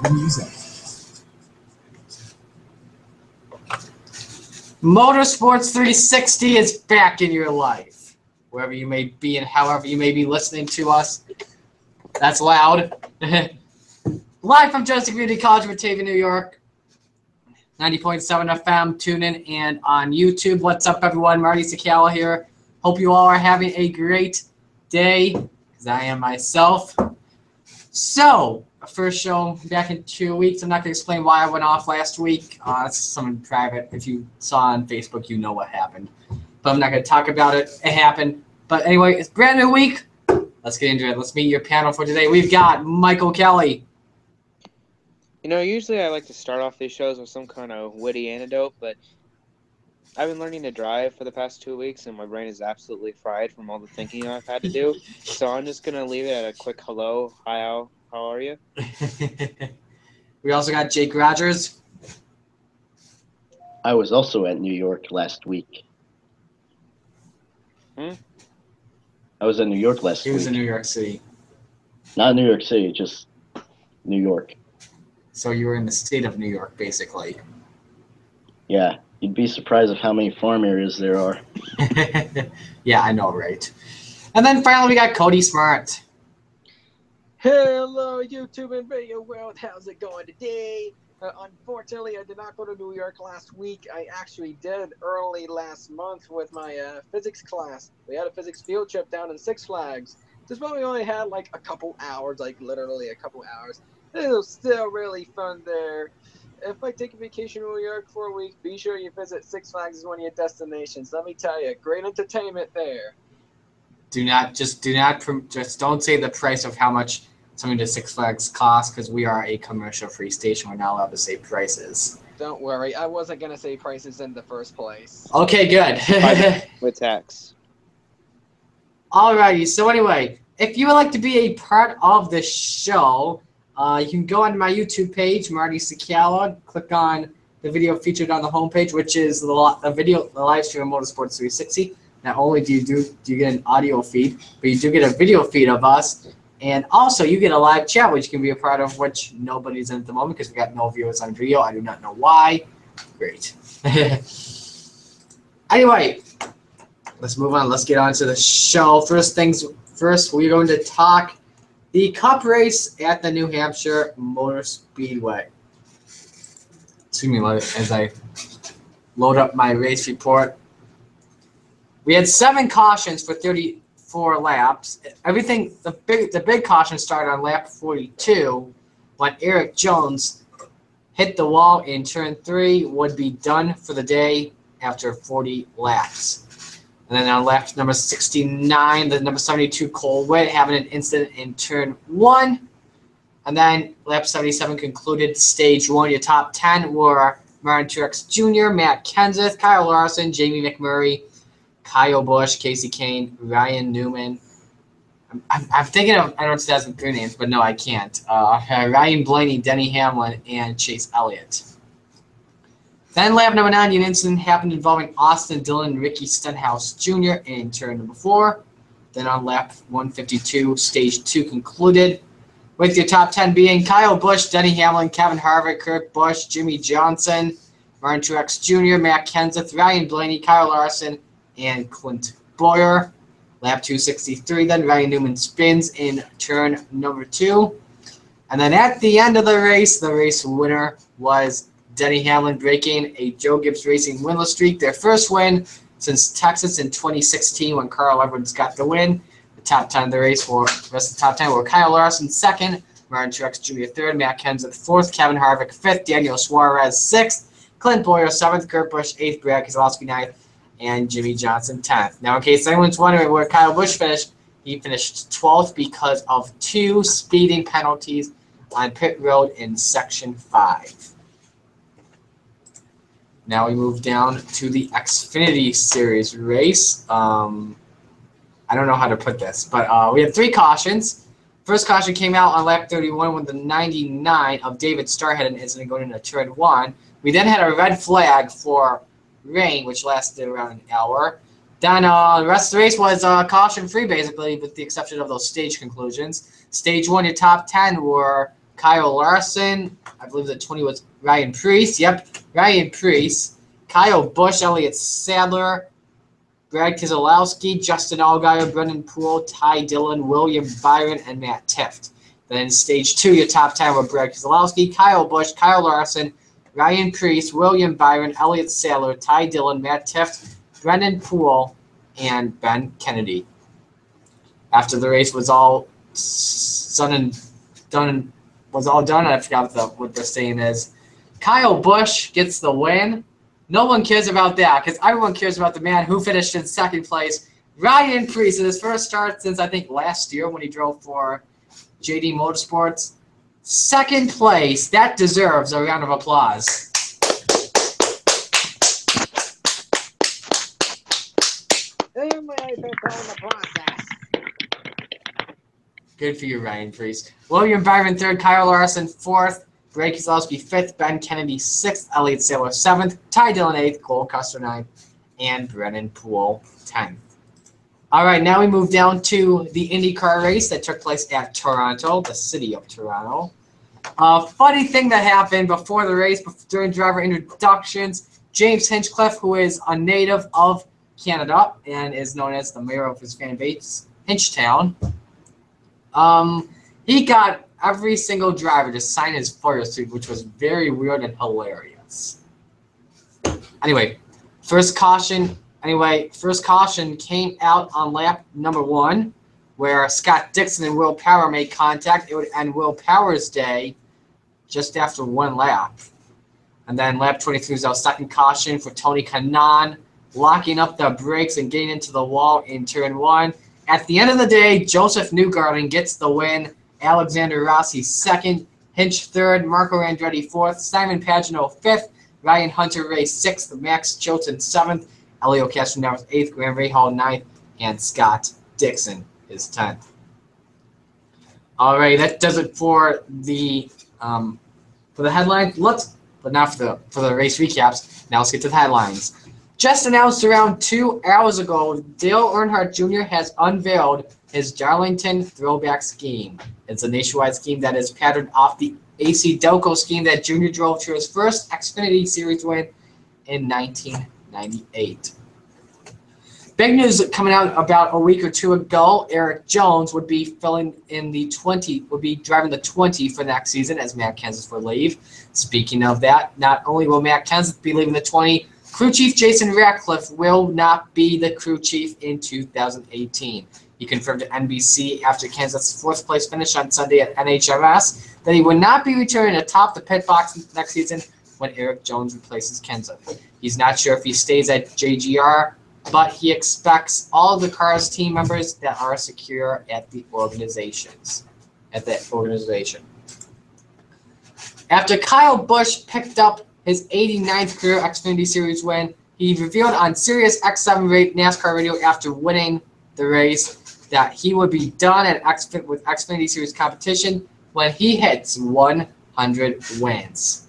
The music. Motorsports 360 is back in your life. Wherever you may be and however you may be listening to us. That's loud. Live from Jefferson Community College of Batavia, New York. 90.7 FM, tune in, and on YouTube. What's up, everyone? Marty Sakala here. Hope you all are having a great day, because I am myself. So, first show back in 2 weeks. I'm not going to explain why I went off last week. It's something private. If you saw on Facebook, you know what happened. But I'm not going to talk about it. It happened. But anyway, it's a brand new week. Let's get into it. Let's meet your panel for today. We've got Michael Kelly. You know, usually I like to start off these shows with some kind of witty anecdote, but I've been learning to drive for the past 2 weeks, and my brain is absolutely fried from all the thinking I've had to do. So I'm just going to leave it at a quick hello. Hi, Al. How are you? We also got Jake Rogers. I was also at New York last week. I was in New York last week. He was in New York City. Not New York City, just New York. So you were in the state of New York, basically. Yeah, you'd be surprised of how many farm areas there are. Yeah, I know, right? And then finally we got Cody Smart. Hello, YouTube and video world. How's it going today? Unfortunately, I did not go to New York last week. I actually did early last month with my physics class. We had a physics field trip down in Six Flags. Just but we only had like a couple hours, like literally a couple hours. It was still really fun there. If I take a vacation in New York for a week, be sure you visit Six Flags as one of your destinations. Let me tell you, great entertainment there. Just don't say the price of how much something to Six Flags costs, because we are a commercial-free station. We're not allowed to say prices. Don't worry, I wasn't gonna say prices in the first place. Okay, good. With tax. Alrighty, so anyway, if you would like to be a part of the show, you can go on my YouTube page, Marty Sakala, click on the video featured on the homepage, which is the live stream of Motorsports 360. Not only do you get an audio feed, but you do get a video feed of us, and also you get a live chat, which you can be a part of, which nobody's in at the moment because we got no viewers on video. I do not know why. Great. Anyway, let's move on. Let's get on to the show. First things first, we're going to talk the Cup race at the New Hampshire Motor Speedway. Excuse me as I load up my race report. We had 7 cautions for 34 laps. The big caution started on lap 42 when Eric Jones hit the wall in turn 3, would be done for the day after 40 laps. And then on lap number 69, the number 72 Cole Witt having an incident in turn 1. And then lap 77 concluded stage 1. Your top 10 were Martin Truex Jr., Matt Kenseth, Kyle Larson, Jamie McMurray, Kyle Busch, Casey Kane, Ryan Newman. I'm thinking of, I don't know if that's three names, but no, I can't. Ryan Blaney, Denny Hamlin, and Chase Elliott. Then lap number 9, an incident happened involving Austin Dillon and Ricky Stenhouse Jr. in turn number 4. Then on lap 152, stage 2 concluded, with your top 10 being Kyle Busch, Denny Hamlin, Kevin Harvick, Kurt Busch, Jimmy Johnson, Martin Truex Jr., Matt Kenseth, Ryan Blaney, Kyle Larson, and Clint Bowyer. Lap 263, then Ryan Newman spins in turn number 2. And then at the end of the race winner was Denny Hamlin, breaking a Joe Gibbs Racing winless streak, their first win since Texas in 2016 when Carl Edwards got the win. The top 10 of the race rest of the top 10 were Kyle Larson 2nd, Martin Truex Jr. 3rd, Matt Kenseth 4th, Kevin Harvick 5th, Daniel Suarez 6th, Clint Bowyer 7th, Kurt Busch 8th, Brad Keselowski 9th, and Jimmy Johnson 10th. Now, in case anyone's wondering where Kyle Busch finished, he finished 12th because of 2 speeding penalties on pit road in Section 5. Now we move down to the Xfinity Series race. I don't know how to put this, but we had 3 cautions. First caution came out on lap 31 when the 99 of David Starr had an incident going into turn 1. We then had a red flag for rain, which lasted around an hour. Then the rest of the race was caution-free, basically, with the exception of those stage conclusions. Stage 1, your top 10 were Kyle Larson. I believe the 20 was Ryan Preece. Yep, Ryan Preece. Kyle Busch, Elliott Sadler, Brad Keselowski, Justin Allgaier, Brendan Poole, Ty Dillon, William Byron, and Matt Tifft. Then in stage 2, your top 10 were Brad Keselowski, Kyle Busch, Kyle Larson, Ryan Preece, William Byron, Elliott Sadler, Ty Dillon, Matt Tifft, Brendan Poole, and Ben Kennedy. After the race was all done, I forgot what the saying is. Kyle Busch gets the win. No one cares about that because everyone cares about the man who finished in second place, Ryan Preece, in his first start since I think last year when he drove for JD Motorsports. Second place. That deserves a round of applause. Good for you, Ryan Preece. William Byron, 3rd. Kyle Larson, 4th. Brad Keselowski, 5th. Ben Kennedy, 6th. Elliott Sadler, 7th. Ty Dillon, 8th. Cole Custer, 9th. And Brennan Poole, 10th. All right, now we move down to the IndyCar race that took place at Toronto, the city of Toronto. Funny thing that happened before the race, during driver introductions, James Hinchcliffe, who is a native of Canada and is known as the mayor of his fan base, Hinchtown, he got every single driver to sign his photo suit, which was very weird and hilarious. Anyway, first caution came out on lap number 1, where Scott Dixon and Will Power made contact. It would end Will Power's day just after 1 lap. And then lap 23 was our second caution for Tony Kanaan, locking up the brakes and getting into the wall in turn 1. At the end of the day, Joseph Newgarden gets the win. Alexander Rossi 2nd, Hinch 3rd, Marco Andretti 4th, Simon Pagenaud 5th, Ryan Hunter-Reay 6th, Max Chilton 7th, Elio Castronova 8th, Graham Rahal 9th, and Scott Dixon is 10th. All right, that does it for the headlines. But not for the race recaps. Now let's get to the headlines. Just announced around 2 hours ago, Dale Earnhardt Jr. has unveiled his Darlington throwback scheme. It's a nationwide scheme that is patterned off the AC Delco scheme that Jr. drove to his first Xfinity Series win in 1998. Big news coming out about a week or two ago: Eric Jones would be driving the 20 for next season as Matt Kenseth will leave. Speaking of that, not only will Matt Kenseth be leaving the 20, crew chief Jason Ratcliffe will not be the crew chief in 2018. He confirmed to NBC after Kenseth's 4th place finish on Sunday at NHRS that he would not be returning atop the pit box next season when Eric Jones replaces Kenseth. He's not sure if he stays at JGR, but he expects all of the car's team members that are secure at the organization. After Kyle Busch picked up his 89th career Xfinity Series win, he revealed on Sirius XM NASCAR radio after winning the race that he would be done with Xfinity Series competition when he hits 100 wins.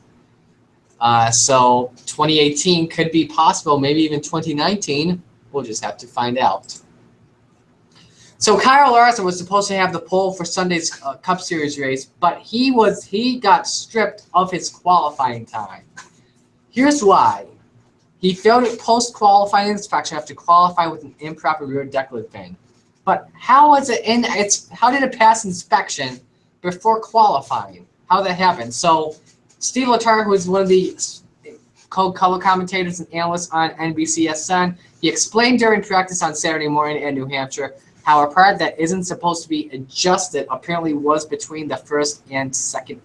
So 2018 could be possible, maybe even 2019. We'll just have to find out. So Kyle Larson was supposed to have the pole for Sunday's Cup Series race, but he got stripped of his qualifying time. Here's why. He failed at post-qualifying inspection after qualifying with an improper rear decollete fin. But how did it pass inspection before qualifying? How did that happen? So Steve Letarte, who is one of the color commentators and analysts on NBCSN, he explained during practice on Saturday morning in New Hampshire how a part that isn't supposed to be adjusted apparently was between the first and second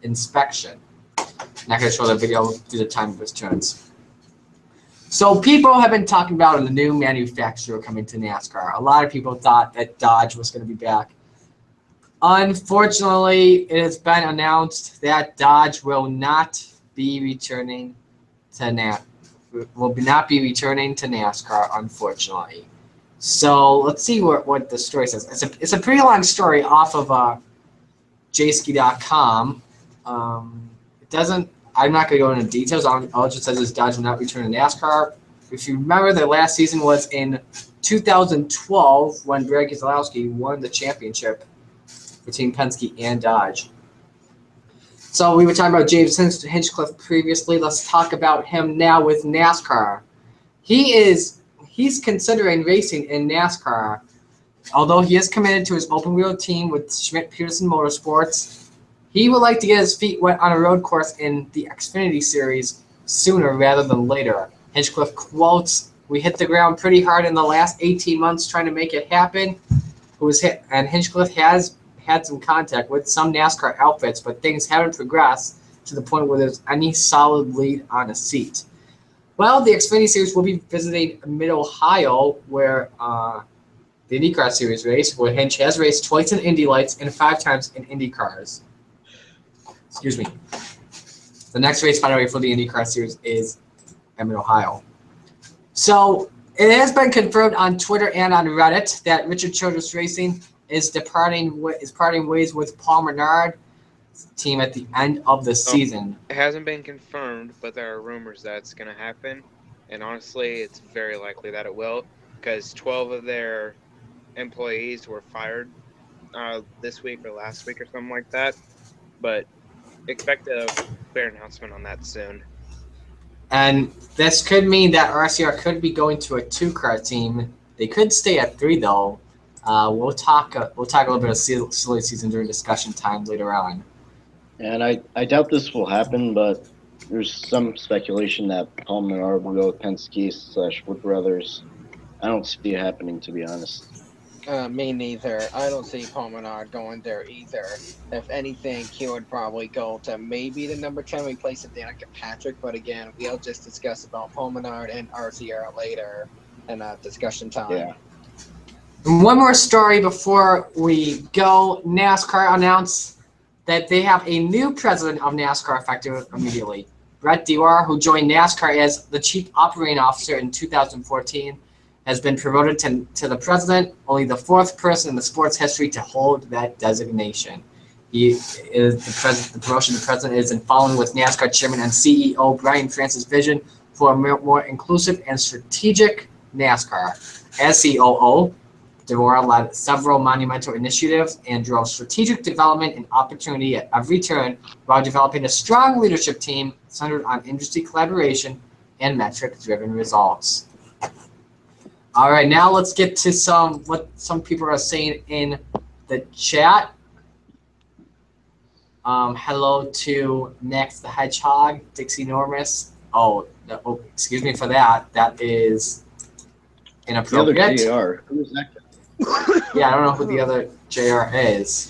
inspection. I'm not going to show the video due to the time of his turns. So people have been talking about a new manufacturer coming to NASCAR. A lot of people thought that Dodge was going to be back. Unfortunately, it has been announced that Dodge will not be returning to NASCAR, unfortunately. So let's see what the story says. It's a pretty long story off of jski.com. It doesn't. I'm not going to go into details. All it just says is Dodge will not return to NASCAR. If you remember, the last season was in 2012 when Brad Keselowski won the championship for Team Penske and Dodge. So we were talking about James Hinchcliffe previously. Let's talk about him now with NASCAR. He's considering racing in NASCAR, although he is committed to his open wheel team with Schmidt-Peterson Motorsports. He would like to get his feet wet on a road course in the Xfinity Series sooner rather than later. Hinchcliffe quotes, "We hit the ground pretty hard in the last 18 months trying to make it happen." And Hinchcliffe has had some contact with some NASCAR outfits, but things haven't progressed to the point where there's any solid lead on a seat. Well, the Xfinity Series will be visiting Mid-Ohio, where the IndyCar Series race, where Hinch has raced twice in Indy Lights and 5 times in Indy Cars. Excuse me. The next race, by the way, for the IndyCar Series is in Mid-Ohio. So it has been confirmed on Twitter and on Reddit that Richard Childress Racing is parting ways with Paul Menard's team at the end of the season. It hasn't been confirmed, but there are rumors that it's going to happen. And honestly, it's very likely that it will, because 12 of their employees were fired this week or last week or something like that. But expect a clear announcement on that soon. And this could mean that RCR could be going to a 2-car team. They could stay at 3, though. We'll talk a little bit of silly season during discussion time later on. And I doubt this will happen, but there's some speculation that Paul Menard will go with Penske / Wood Brothers. I don't see it happening, to be honest. Me neither. I don't see Paul Menard going there either. If anything, he would probably go to maybe the number 10 replace of Danica Patrick, but again, we'll just discuss about Paul Menard and RCR later in discussion time. Yeah. One more story before we go. NASCAR announced that they have a new president of NASCAR effective immediately. Brett Dewar, who joined NASCAR as the chief operating officer in 2014, has been promoted to the president, only the 4th person in the sports history to hold that designation. The promotion to president is in following with NASCAR chairman and CEO Brian France's vision for a more inclusive and strategic NASCAR. As COO, Dewar led several monumental initiatives and drove strategic development and opportunity at every turn while developing a strong leadership team centered on industry collaboration and metric-driven results. All right, now let's get to what some people are saying in the chat. Hello to Max the Hedgehog, Dixie Normus. Excuse me for that. That is inappropriate. The other JR. Who is that guy? Yeah, I don't know who the other JR is.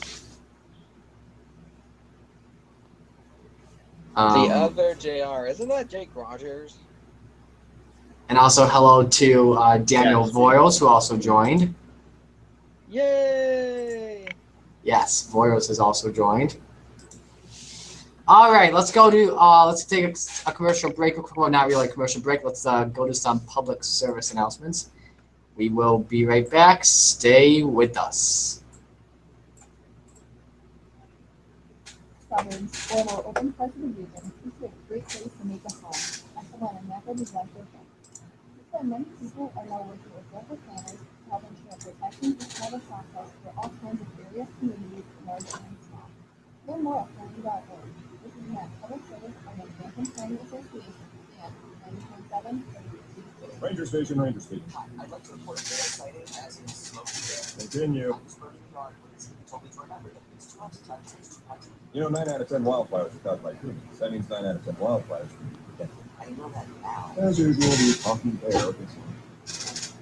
The other JR, isn't that Jake Rogers? And also hello to Daniel Voiles, who also joined. Yay! Yes, Voiles has also joined. All right, let's go to let's take a commercial break. Well, not really a commercial break. Let's go to some public service announcements. We will be right back. Stay with us. Suburbs, or open parts of the region, this is a great place to make a home. Excellent and natural design for home. So many people are now working with local planners to help ensure protection and private process for all kinds of areas, communities, large and small. Learn more at planning.org. This is Matt, public service on the American Planning Association and 90.7 Ranger Station, Ranger Station. Hi, I'd like to report a fair sighting as in Smoky Bear. Continue. I was burning the yard when he told me to remember that it's 2 months touch, it's 2 months. You know, 9 out of 10 wildfires are caused by humans. That means 9 out of 10 wildfires can be prevented. I know that now. As usual, the talking bear.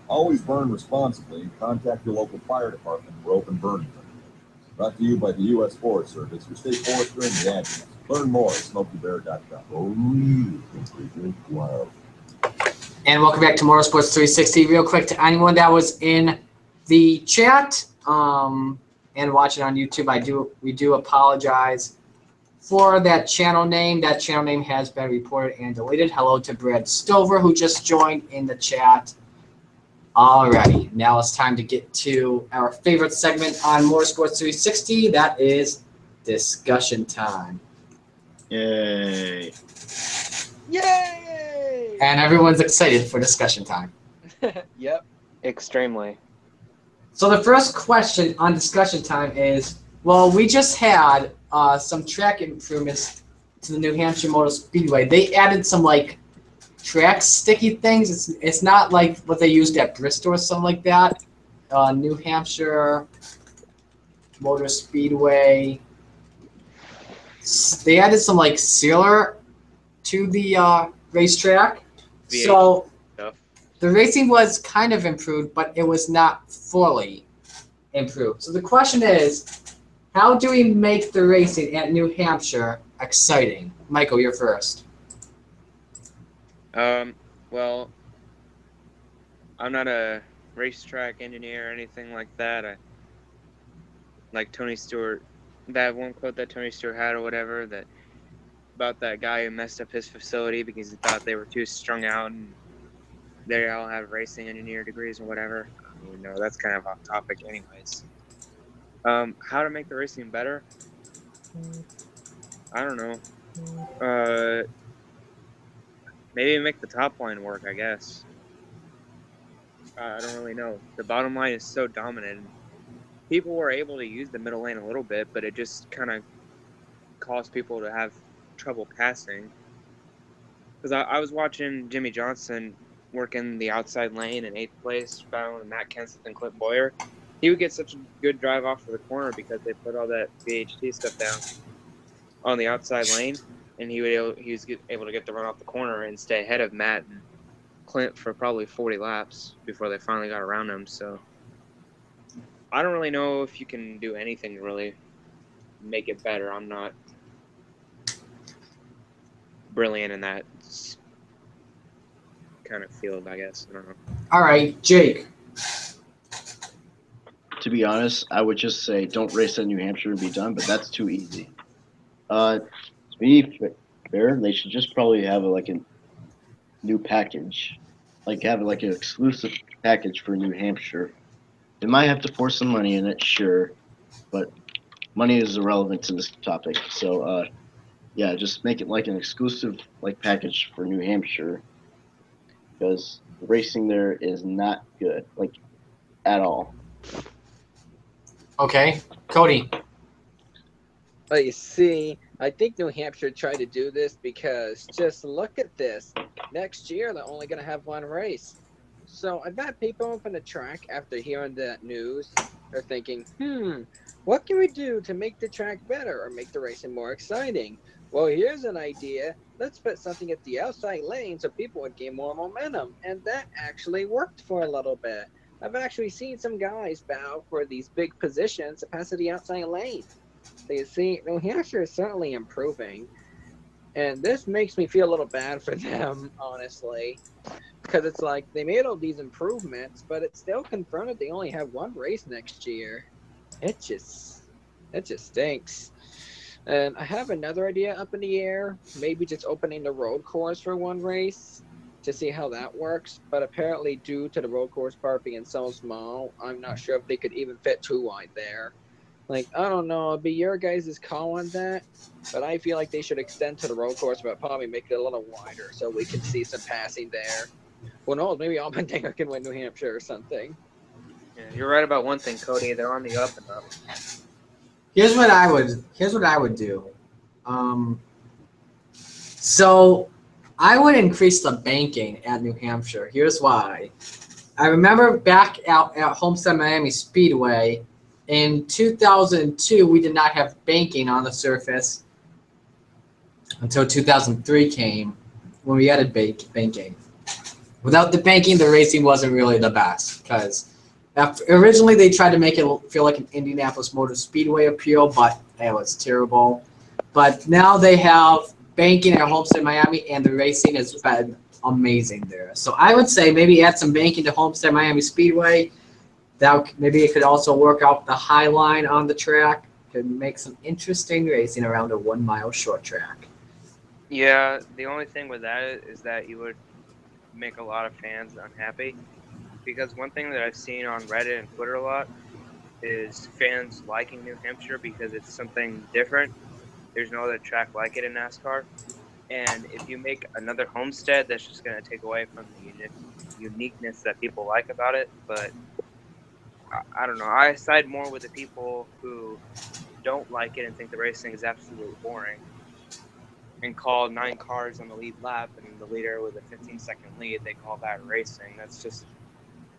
Always burn responsibly. Contact your local fire department for open burning. Brought to you by the U.S. Forest Service, your state forester, and the adjunct. Learn more at SmokyBear.com. Oh, wow. And welcome back to Motorsports 360. Real quick to anyone that was in the chat and watching on YouTube, we do apologize for that channel name. That channel name has been reported and deleted. Hello to Brad Stover, who just joined in the chat. Alrighty, now it's time to get to our favorite segment on Motorsports 360. That is discussion time. Yay. Yay! And everyone's excited for discussion time. Yep. Extremely. So the first question on discussion time is, well, we just had some track improvements to the New Hampshire Motor Speedway. They added some like track sticky things. It's not like what they used at Bristol or something like that. New Hampshire Motor Speedway. They added some like sealer to the racetrack, so stuff. the racing was kind of improved, but it was not fully improved. So the question is, how do we make the racing at New Hampshire exciting? Michael, you're first. Well, I'm not a racetrack engineer or anything like that. I like Tony Stewart, that one quote that Tony Stewart had or whatever, that about that guy who messed up his facility because he thought they were too strung out and they all have racing engineer degrees or whatever. You know, that's kind of off topic anyways. How to make the racing better? I don't know. Maybe make the top line work, I guess. I don't really know. The bottom line is so dominant. People were able to use the middle lane a little bit, but it just kind of caused people to have trouble passing. Because I was watching Jimmy Johnson working the outside lane in 8th place, battling Matt Kenseth and Clint Boyer. He would get such a good drive off to the corner because they put all that VHT stuff down on the outside lane, and he was able to get the run off the corner and stay ahead of Matt and Clint for probably 40 laps before they finally got around him. So I don't really know if you can do anything to really make it better. I'm not brilliant in that kind of field, I guess. I don't know. All right, Jake. To be honest, I would just say don't race at New Hampshire and be done, but that's too easy. To be fair, they should just probably have like a new package, like have like an exclusive package for New Hampshire. They might have to pour some money in it, sure, but money is irrelevant to this topic. So, yeah, just make it like an exclusive like package for New Hampshire, because the racing there is not good, like at all. Okay, Cody. But you see, I think New Hampshire tried to do this because just look at this. Next year, they're only going to have one race. So I bet people up on the track, after hearing that news, are thinking, what can we do to make the track better or make the racing more exciting? Well, here's an idea. Let's put something at the outside lane so people would gain more momentum. And that actually worked for a little bit. I've actually seen some guys battle for these big positions to pass to the outside lane. So you see, New Hampshire is certainly improving. And this makes me feel a little bad for them, honestly. Because it's like they made all these improvements, but it's still confirmed that they only have one race next year. It just stinks. And I have another idea up in the air. Maybe just opening the road course for one race to see how that works. But apparently, due to the road course part being so small, I'm not sure if they could even fit too wide there. Like, I don't know, it'll be your guys' call on that, but I feel like they should extend to the road course, but probably make it a little wider so we can see some passing there. Who knows, maybe Allmendinger can win New Hampshire or something. Yeah, you're right about one thing, Cody. They're on the up and up. Here's what I would do. So I would increase the banking at New Hampshire. Here's why. I remember back out at Homestead Miami Speedway in 2002, we did not have banking on the surface until 2003 came when we added banking. Without the banking, the racing wasn't really the best because originally they tried to make it feel like an Indianapolis Motor Speedway appeal, but it was terrible. But now they have banking at Homestead Miami, and the racing has been amazing there. So I would say maybe add some banking to Homestead Miami Speedway. That maybe it could also work out the high line on the track. Could make some interesting racing around a 1 mile short track. Yeah, the only thing with that is that you would make a lot of fans unhappy. Because one thing that I've seen on Reddit and Twitter a lot is fans liking New Hampshire because it's something different. There's no other track like it in NASCAR. And if you make another Homestead, that's just going to take away from the uniqueness that people like about it. But I don't know. I side more with the people who don't like it and think the racing is absolutely boring and call 9 cars on the lead lap and the leader with a 15-second lead, they call that racing.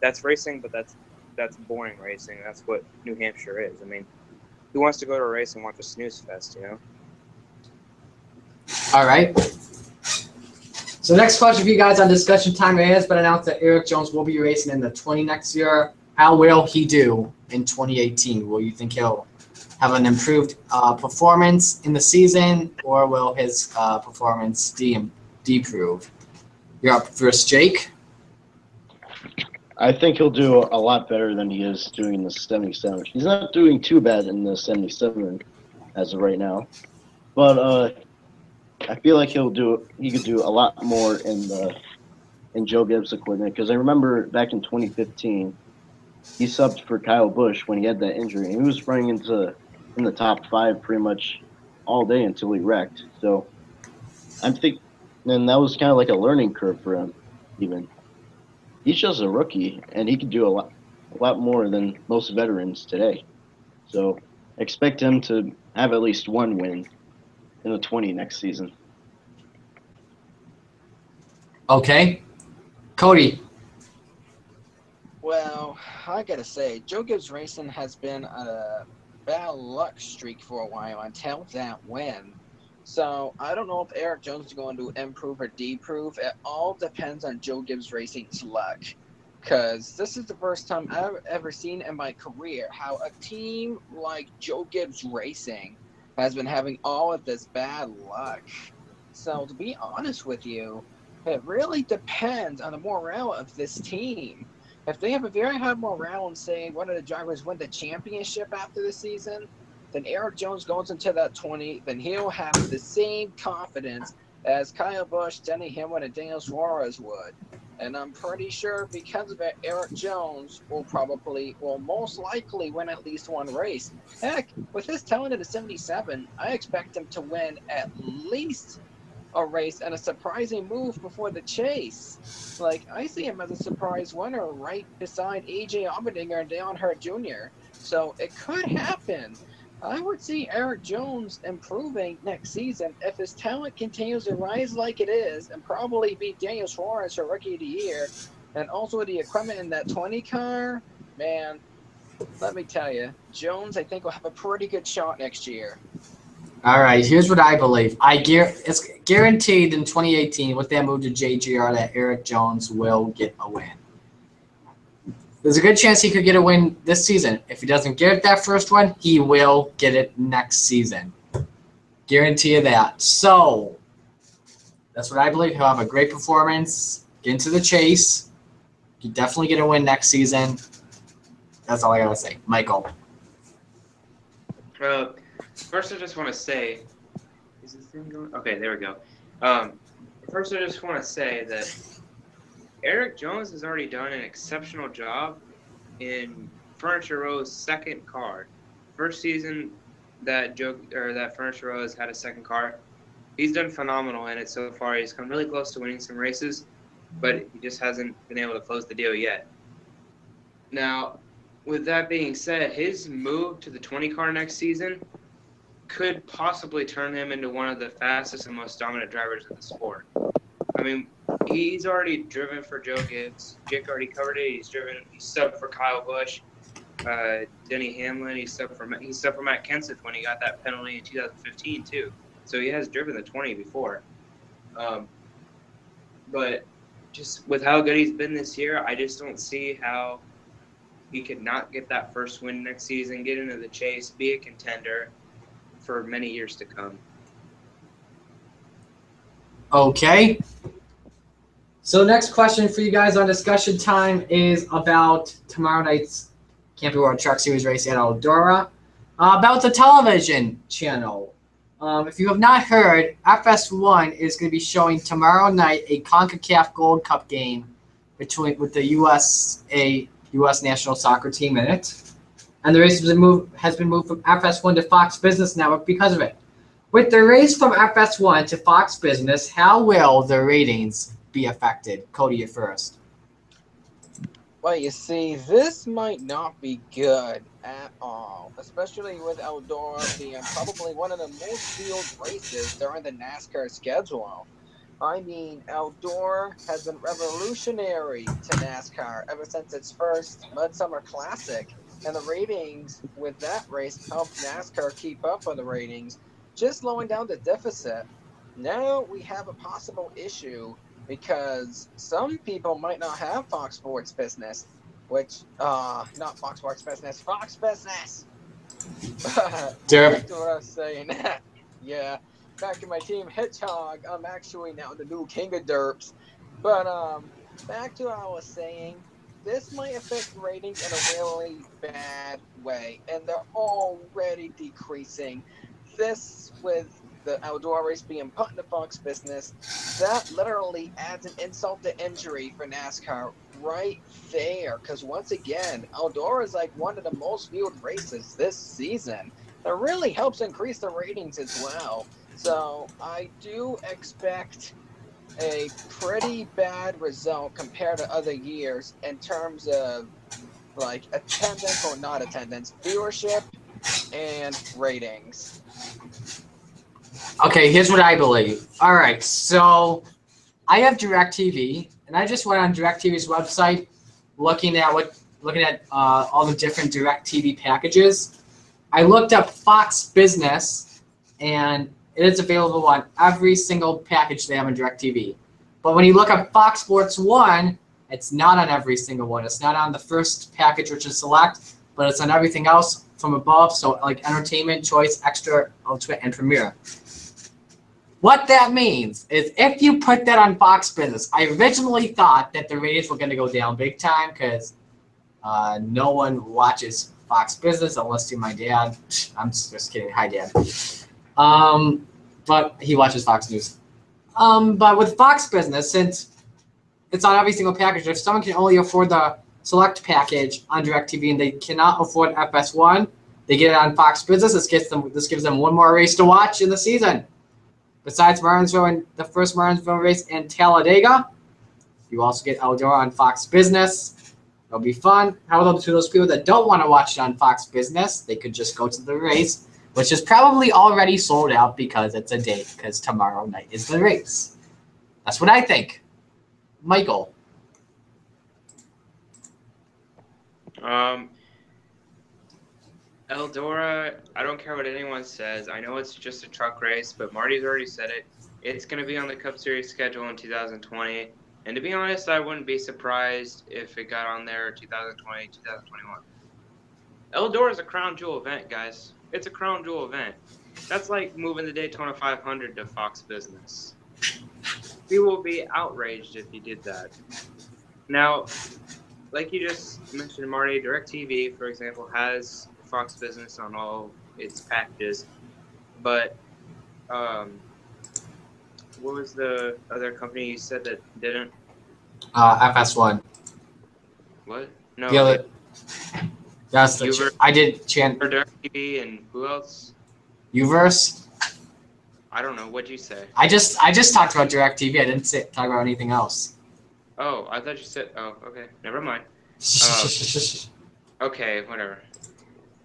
That's racing, but that's boring racing. That's what New Hampshire is. I mean, who wants to go to a race and watch a snooze fest, you know? All right. So next question for you guys on discussion time. It has been announced that Eric Jones will be racing in the 20 next year. How will he do in 2018? Will you think he'll have an improved performance in the season, or will his performance deprove? You're up first, Jake. I think he'll do a lot better than he is doing in the 77. He's not doing too bad in the 77 as of right now, but I feel like he could do a lot more in Joe Gibbs' equipment, because I remember back in 2015, he subbed for Kyle Busch when he had that injury. He was running in the top 5 pretty much all day until he wrecked. So I'm thinking, and that was kind of like a learning curve for him. Even he's just a rookie, and he can do a lot more than most veterans today. So expect him to have at least one win in the 20 next season. Okay. Cody. Well, I gotta say, Joe Gibbs Racing has been a bad luck streak for a while until that win. So I don't know if Eric Jones is going to improve or deprove. It all depends on Joe Gibbs Racing's luck. Because this is the first time I've ever seen in my career how a team like Joe Gibbs Racing has been having all of this bad luck. So to be honest with you, it really depends on the morale of this team. If they have a very high morale and say one of the drivers win the championship after the season, then Eric Jones goes into that 20, then he'll have the same confidence as Kyle Busch, Denny Hamlin, and Daniel Suarez would. And I'm pretty sure because of it, Eric Jones will most likely win at least one race. Heck, with his talent at a 77, I expect him to win at least a race and a surprising move before the chase. Like, I see him as a surprise winner right beside AJ Allmendinger and Dale Earnhardt Jr. So it could happen. I would see Eric Jones improving next season if his talent continues to rise like it is, and probably beat Daniel Suarez for Rookie of the Year, and also the equipment in that 20 car. Man, let me tell you, Jones, I think, will have a pretty good shot next year. All right, here's what I believe. It's guaranteed in 2018 with that move to JGR that Eric Jones will get a win. There's a good chance he could get a win this season. If he doesn't get that first one, he will get it next season. Guarantee you that. So that's what I believe. He'll have a great performance, get into the chase. He definitely get a win next season. That's all I gotta say. Michael. First, I just want to say, is this thing going? Okay, there we go. First, I just want to say that Eric Jones has already done an exceptional job in Furniture Row's second car. First season that Furniture Row has had a second car, he's done phenomenal in it so far. He's come really close to winning some races, but he just hasn't been able to close the deal yet. Now, with that being said, his move to the 20 car next season could possibly turn him into one of the fastest and most dominant drivers in the sport. I mean, he's already driven for Joe Gibbs. Jake already covered it. He subbed for Kyle Busch, Denny Hamlin. He subbed for Matt Kenseth when he got that penalty in 2015 too. So he has driven the 20 before. But just with how good he's been this year, I just don't see how he could not get that first win next season, get into the chase, be a contender for many years to come. Okay. So next question for you guys on discussion time is about tomorrow night's Camping World Truck Series race at Eldora. About the television channel. If you have not heard, FS1 is going to be showing tomorrow night a CONCACAF Gold Cup game with the U.S. National Soccer Team in it. And the race has been moved from FS1 to Fox Business Network because of it. With the race from FS1 to Fox Business, how will the ratings be affected? Cody, you first. Well, you see, this might not be good at all, especially with Eldora being probably one of the most viewed races during the NASCAR schedule. I mean, Eldora has been revolutionary to NASCAR ever since its first Midsummer Classic, and the ratings with that race helped NASCAR keep up with the ratings, just slowing down the deficit. Now we have a possible issue because some people might not have Fox Sports Business, which, not Fox Sports Business, Fox Business! But Derp. back to what I was saying. Yeah, back to my team Hedgehog. I'm actually now the new king of derps. But back to what I was saying. This might affect ratings in a really bad way, and they're already decreasing. This with the outdoor race being put into Fox Business, that literally adds an insult to injury for NASCAR right there. Because once again, outdoor is like one of the most viewed races this season. That really helps increase the ratings as well. So I do expect a pretty bad result compared to other years in terms of like attendance or not attendance, viewership, and ratings. Okay, here's what I believe. All right, so I have DirecTV, and I just went on DirecTV's website, looking at all the different DirecTV packages. I looked up Fox Business, and it is available on every single package they have on DirecTV. But when you look up Fox Sports 1, it's not on every single one. It's not on the first package, which is Select, but it's on everything else from above, so like Entertainment, Choice, Extra, Ultimate, and Premiere. What that means is if you put that on Fox Business, I originally thought that the ratings were going to go down big time because no one watches Fox Business unless you're my dad. I'm just kidding. Hi, Dad. But he watches Fox News. But with Fox Business, since it's on every single package, if someone can only afford the Select package on DirecTV and they cannot afford FS1, they get it on Fox Business. This gives them one more race to watch in the season. Besides Martinsville and the first Martinsville race in Talladega, you also get Eldora on Fox Business. It'll be fun. However, to those people that don't want to watch it on Fox Business, they could just go to the race, which is probably already sold out because it's a date, because tomorrow night is the race. That's what I think. Michael. Eldora, I don't care what anyone says. I know it's just a truck race, but Marty's already said it. It's going to be on the Cup Series schedule in 2020. And to be honest, I wouldn't be surprised if it got on there 2020, 2021. Eldora is a crown jewel event, guys. It's a crown jewel event. That's like moving the Daytona 500 to Fox Business. We will be outraged if you did that. Now, like you just mentioned, Marty, DirecTV, for example, has Fox Business on all its packages. But what was the other company you said that didn't? FS1. What? No. The other. That's the. Uverse, I did chant. DirecTV and who else? Uverse. I don't know. What'd you say? I just talked about DirecTV. I didn't talk about anything else. Oh, I thought you said. Oh, okay. Never mind. Okay, whatever.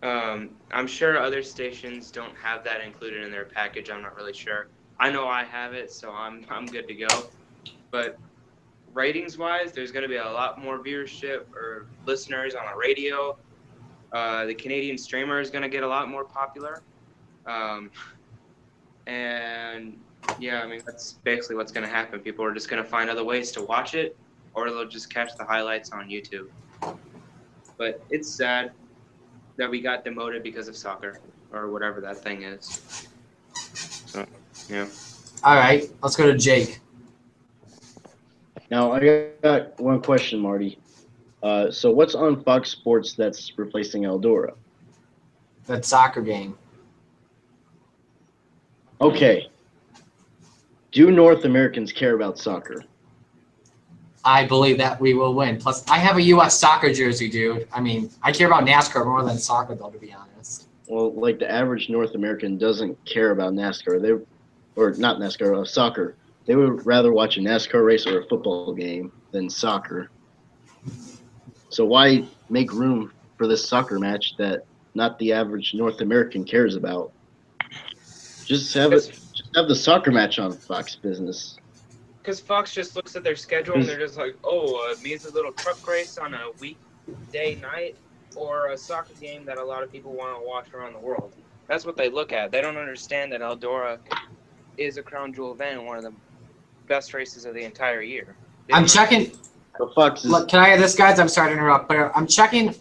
I'm sure other stations don't have that included in their package. I'm not really sure. I know I have it, so I'm good to go. But ratings-wise, there's going to be a lot more viewership or listeners on the radio. The Canadian streamer is going to get a lot more popular. And yeah, I mean, that's basically what's going to happen. People are just going to find other ways to watch it, or they'll just catch the highlights on YouTube. But it's sad that we got demoted because of soccer or whatever that thing is. So, yeah. All right, let's go to Jake. Now, I got one question, Marty. So what's on Fox Sports that's replacing Eldora? That soccer game. Okay. Do North Americans care about soccer? I believe that we will win. Plus, I have a U.S. soccer jersey, dude. I mean, I care about NASCAR more than soccer, though, to be honest. Well, like the average North American doesn't care about NASCAR. Or not NASCAR, soccer. They would rather watch a NASCAR race or a football game than soccer. So why make room for this soccer match that not the average North American cares about? Just have it. Just have the soccer match on Fox Business. Because Fox just looks at their schedule and they're just like, oh, it means a little truck race on a weekday night or a soccer game that a lot of people want to watch around the world. That's what they look at. They don't understand that Eldora is a crown jewel event and one of the best races of the entire year. I'm checking. Fox is, Look, can I add this, guys? I'm sorry to interrupt, but I'm checking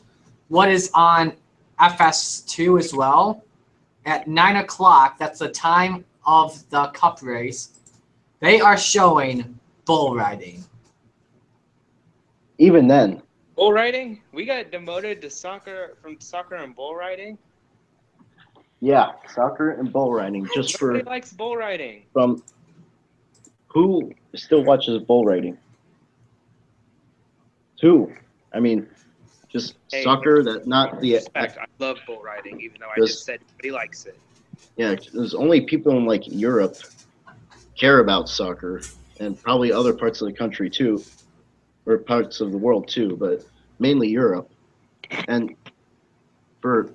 what is on FS2 as well. At 9 o'clock, that's the time of the cup race. They are showing bull riding. even then, Bull riding? We got demoted to soccer from soccer and bull riding? yeah, soccer and bull riding. Just Nobody for likes bull riding. from who still watches bull riding? Who? I mean, just Hey, soccer. That not the. Respect. I love bull riding, even though I just said nobody likes it. Yeah, there's only people in like Europe care about soccer, and probably other parts of the country too, or parts of the world too, but mainly Europe. And for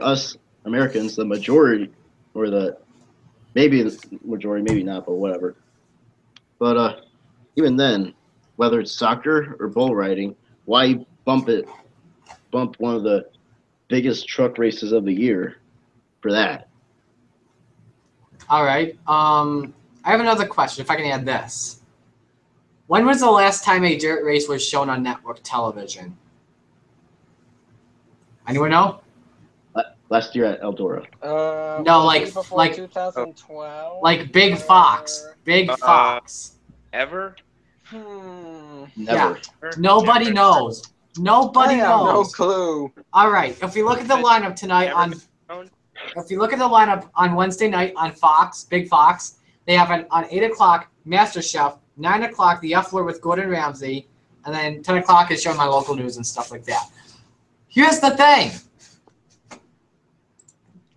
us Americans, the majority, or the maybe the majority, maybe not, but whatever. But even then, whether it's soccer or bull riding, why bump one of the biggest truck races of the year for that? All right. I have another question, if I can add this. When was the last time a dirt race was shown on network television? Anyone know? Last year at Eldora. No, like 2012. Like Big Fox. Big Fox. Ever? Never. Nobody knows. Nobody I have no knows. clue. All right. If we look at the lineup tonight if you look at the lineup on Wednesday night on Fox, Big Fox, they have on 8 o'clock MasterChef, 9 o'clock the F Word with Gordon Ramsay, and then 10 o'clock is showing my local news and stuff like that. Here's the thing.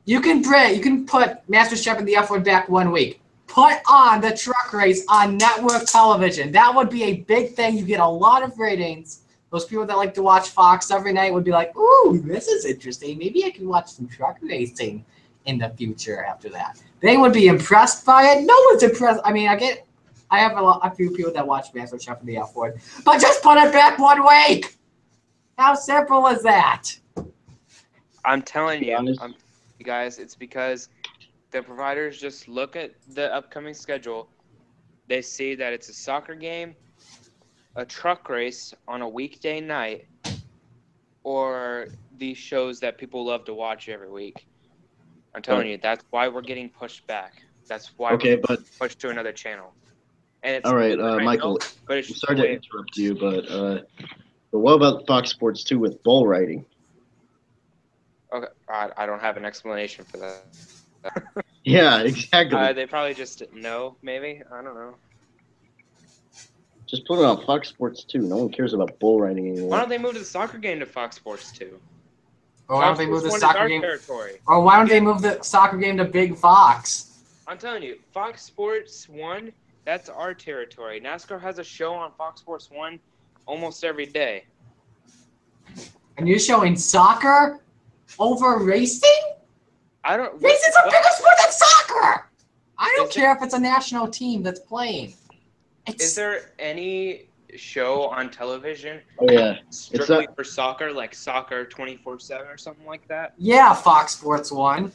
You can put MasterChef and the F Word back 1 week. Put on the truck race on network television. That would be a big thing. You get a lot of ratings. Those people that like to watch Fox every night would be like, ooh, this is interesting. Maybe I can watch some truck racing in the future after that. They would be impressed by it. No one's impressed. I mean, I have a few people that watch MasterChef and the F Word, but just put it back 1 week. How simple is that? I'm telling you, guys, it's because the providers just look at the upcoming schedule. They see that it's a soccer game, a truck race on a weekday night, or these shows that people love to watch every week. I'm telling you, that's why we're getting pushed back. That's why we're pushed to another channel. And it's all right, Michael. But it's I'm sorry to interrupt you, but what about Fox Sports 2 with bull riding? Okay, I don't have an explanation for that. Yeah, exactly. They probably just know, maybe. I don't know. Just put it on Fox Sports 2. No one cares about bull riding anymore. Why don't they move the soccer game to Fox Sports 2? Or why don't they move the soccer game? Or why don't they move the soccer game to Big Fox? I'm telling you, Fox Sports 1, that's our territory. NASCAR has a show on Fox Sports 1 almost every day. And you're showing soccer over racing? Racing's a bigger sport than soccer! I don't care if it's a national team that's playing. Is there any show on television strictly for soccer, like Soccer 24/7 or something like that? Yeah, Fox Sports 1.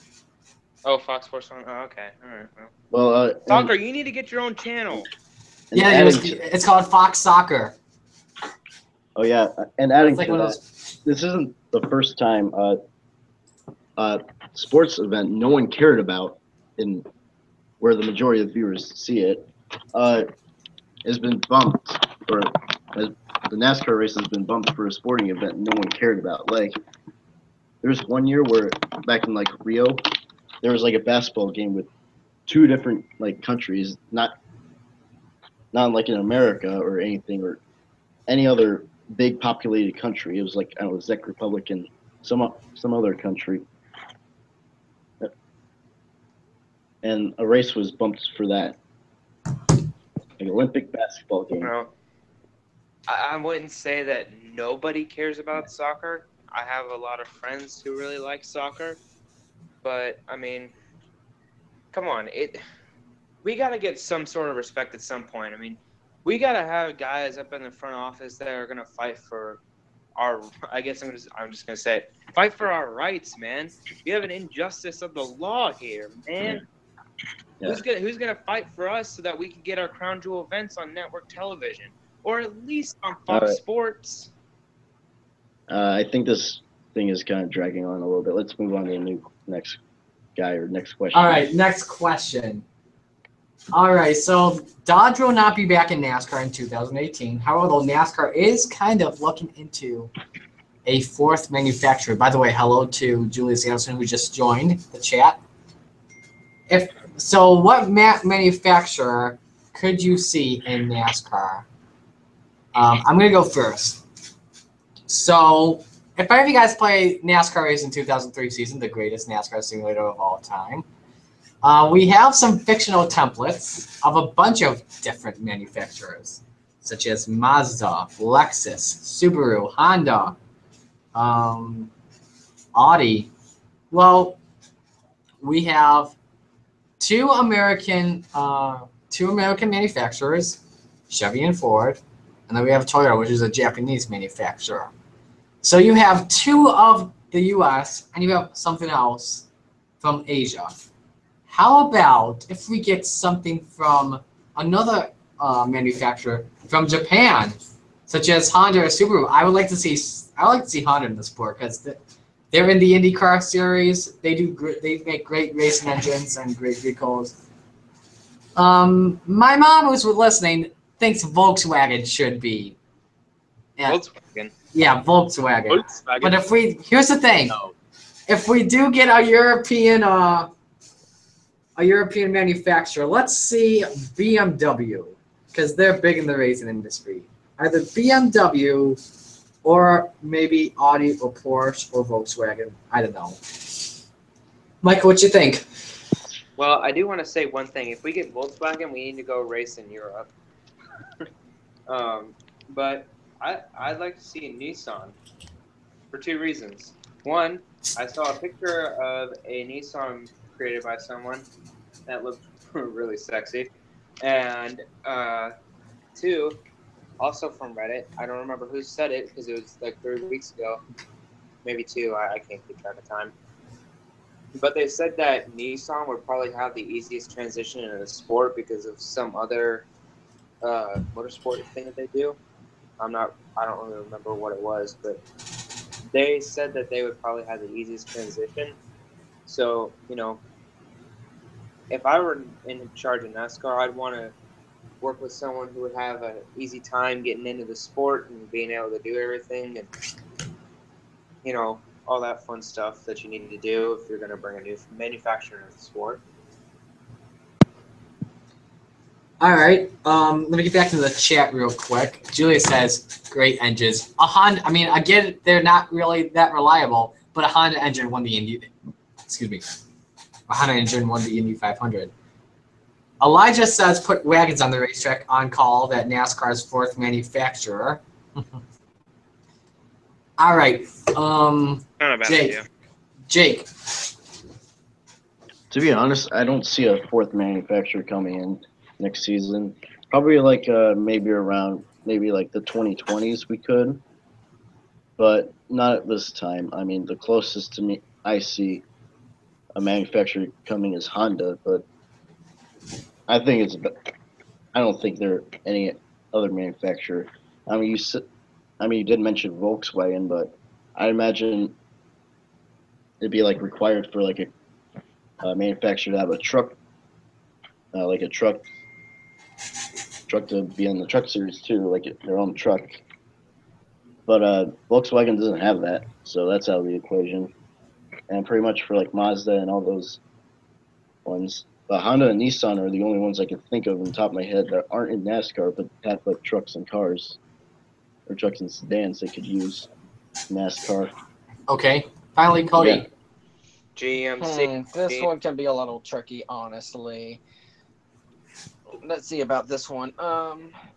Oh, Fox Sports 1. Oh, okay. All right. Well, soccer, you need to get your own channel. Yeah, it's called Fox Soccer. Oh, yeah. And adding like to that, this isn't the first time sports event no one cared about, in where the majority of the viewers see it, has been bumped, or the NASCAR race has been bumped for a sporting event no one cared about. Like, there's one year where, back in like Rio, there was like a basketball game with 2 different like countries, not like in America or anything, or any other big populated country. It was like, I don't know, Czech Republic and some other country. And a race was bumped for that. Like Olympic basketball game. Well, I wouldn't say that nobody cares about soccer. I have a lot of friends who really like soccer, but I mean, come on, we got to get some sort of respect at some point. I mean, we got to have guys up in the front office that are going to fight for our, I guess I'm just going to say it, fight for our rights, man. We have an injustice of the law here, man. Yeah. Who's gonna fight for us so that we can get our crown jewel events on network television or at least on Fox right. Sports? I think this thing is kind of dragging on a little bit. Let's move on to the next guy or next question. All right, next question. All right, so Dodge will not be back in NASCAR in 2018. However, NASCAR is kind of looking into a fourth manufacturer. By the way, hello to Julius Anderson, who just joined the chat. What manufacturer could you see in NASCAR? I'm going to go first. So, if any of you guys play NASCAR Race in 2003 season, the greatest NASCAR simulator of all time, we have some fictional templates of a bunch of different manufacturers, such as Mazda, Lexus, Subaru, Honda, Audi. Well, we have two American manufacturers, Chevy and Ford, and then we have Toyota, which is a Japanese manufacturer. So you have two of the U.S. and you have something else from Asia. How about if we get something from another manufacturer from Japan, such as Honda or Subaru? I would like to see Honda in the sport because they're in the IndyCar series. They make great racing engines and great vehicles. My mom, who's listening, thinks Volkswagen should be. Volkswagen. Yeah, Volkswagen. But here's the thing: if we do get a European manufacturer, let's see BMW, because they're big in the racing industry. Either BMW or maybe Audi or Porsche or Volkswagen. I don't know. Michael, what you think? Well, I do want to say one thing. If we get Volkswagen, we need to go race in Europe. But I'd like to see Nissan for two reasons. One, I saw a picture of a Nissan created by someone that looked really sexy. And two, also from Reddit, I don't remember who said it because it was like 3 weeks ago, maybe two, I can't keep track of time. But they said that Nissan would probably have the easiest transition in the sport because of some other motorsport thing that they do. I don't really remember what it was, but they said that they would probably have the easiest transition. So, if I were in charge of NASCAR, I'd want to work with someone who would have an easy time getting into the sport and being able to do everything and, all that fun stuff that you need to do if you're going to bring a new manufacturer into the sport. All right. Let me get back to the chat real quick. Julia says, great engines. A Honda, I mean, I get it, they're not really that reliable, but a Honda engine won the Indy 500. Elijah says, put wagons on the racetrack on call, that NASCAR's fourth manufacturer. All right. Jake. To be honest, I don't see a fourth manufacturer coming in next season. Probably like maybe like the 2020s we could, but not at this time. I mean, the closest to me I see a manufacturer coming is Honda, but I don't think there are any other manufacturer. I mean, you did mention Volkswagen, but I imagine it'd be like required for like a manufacturer to have a truck, like a truck to be in the truck series too, like their own truck. But Volkswagen doesn't have that, so that's out of the equation. And pretty much for like Mazda and all those ones, Honda and Nissan are the only ones I can think of on the top of my head that aren't in NASCAR but have like trucks and cars or trucks and sedans they could use NASCAR. Okay. Finally, Cody. Yeah. This one can be a little tricky, honestly. let's see about this one.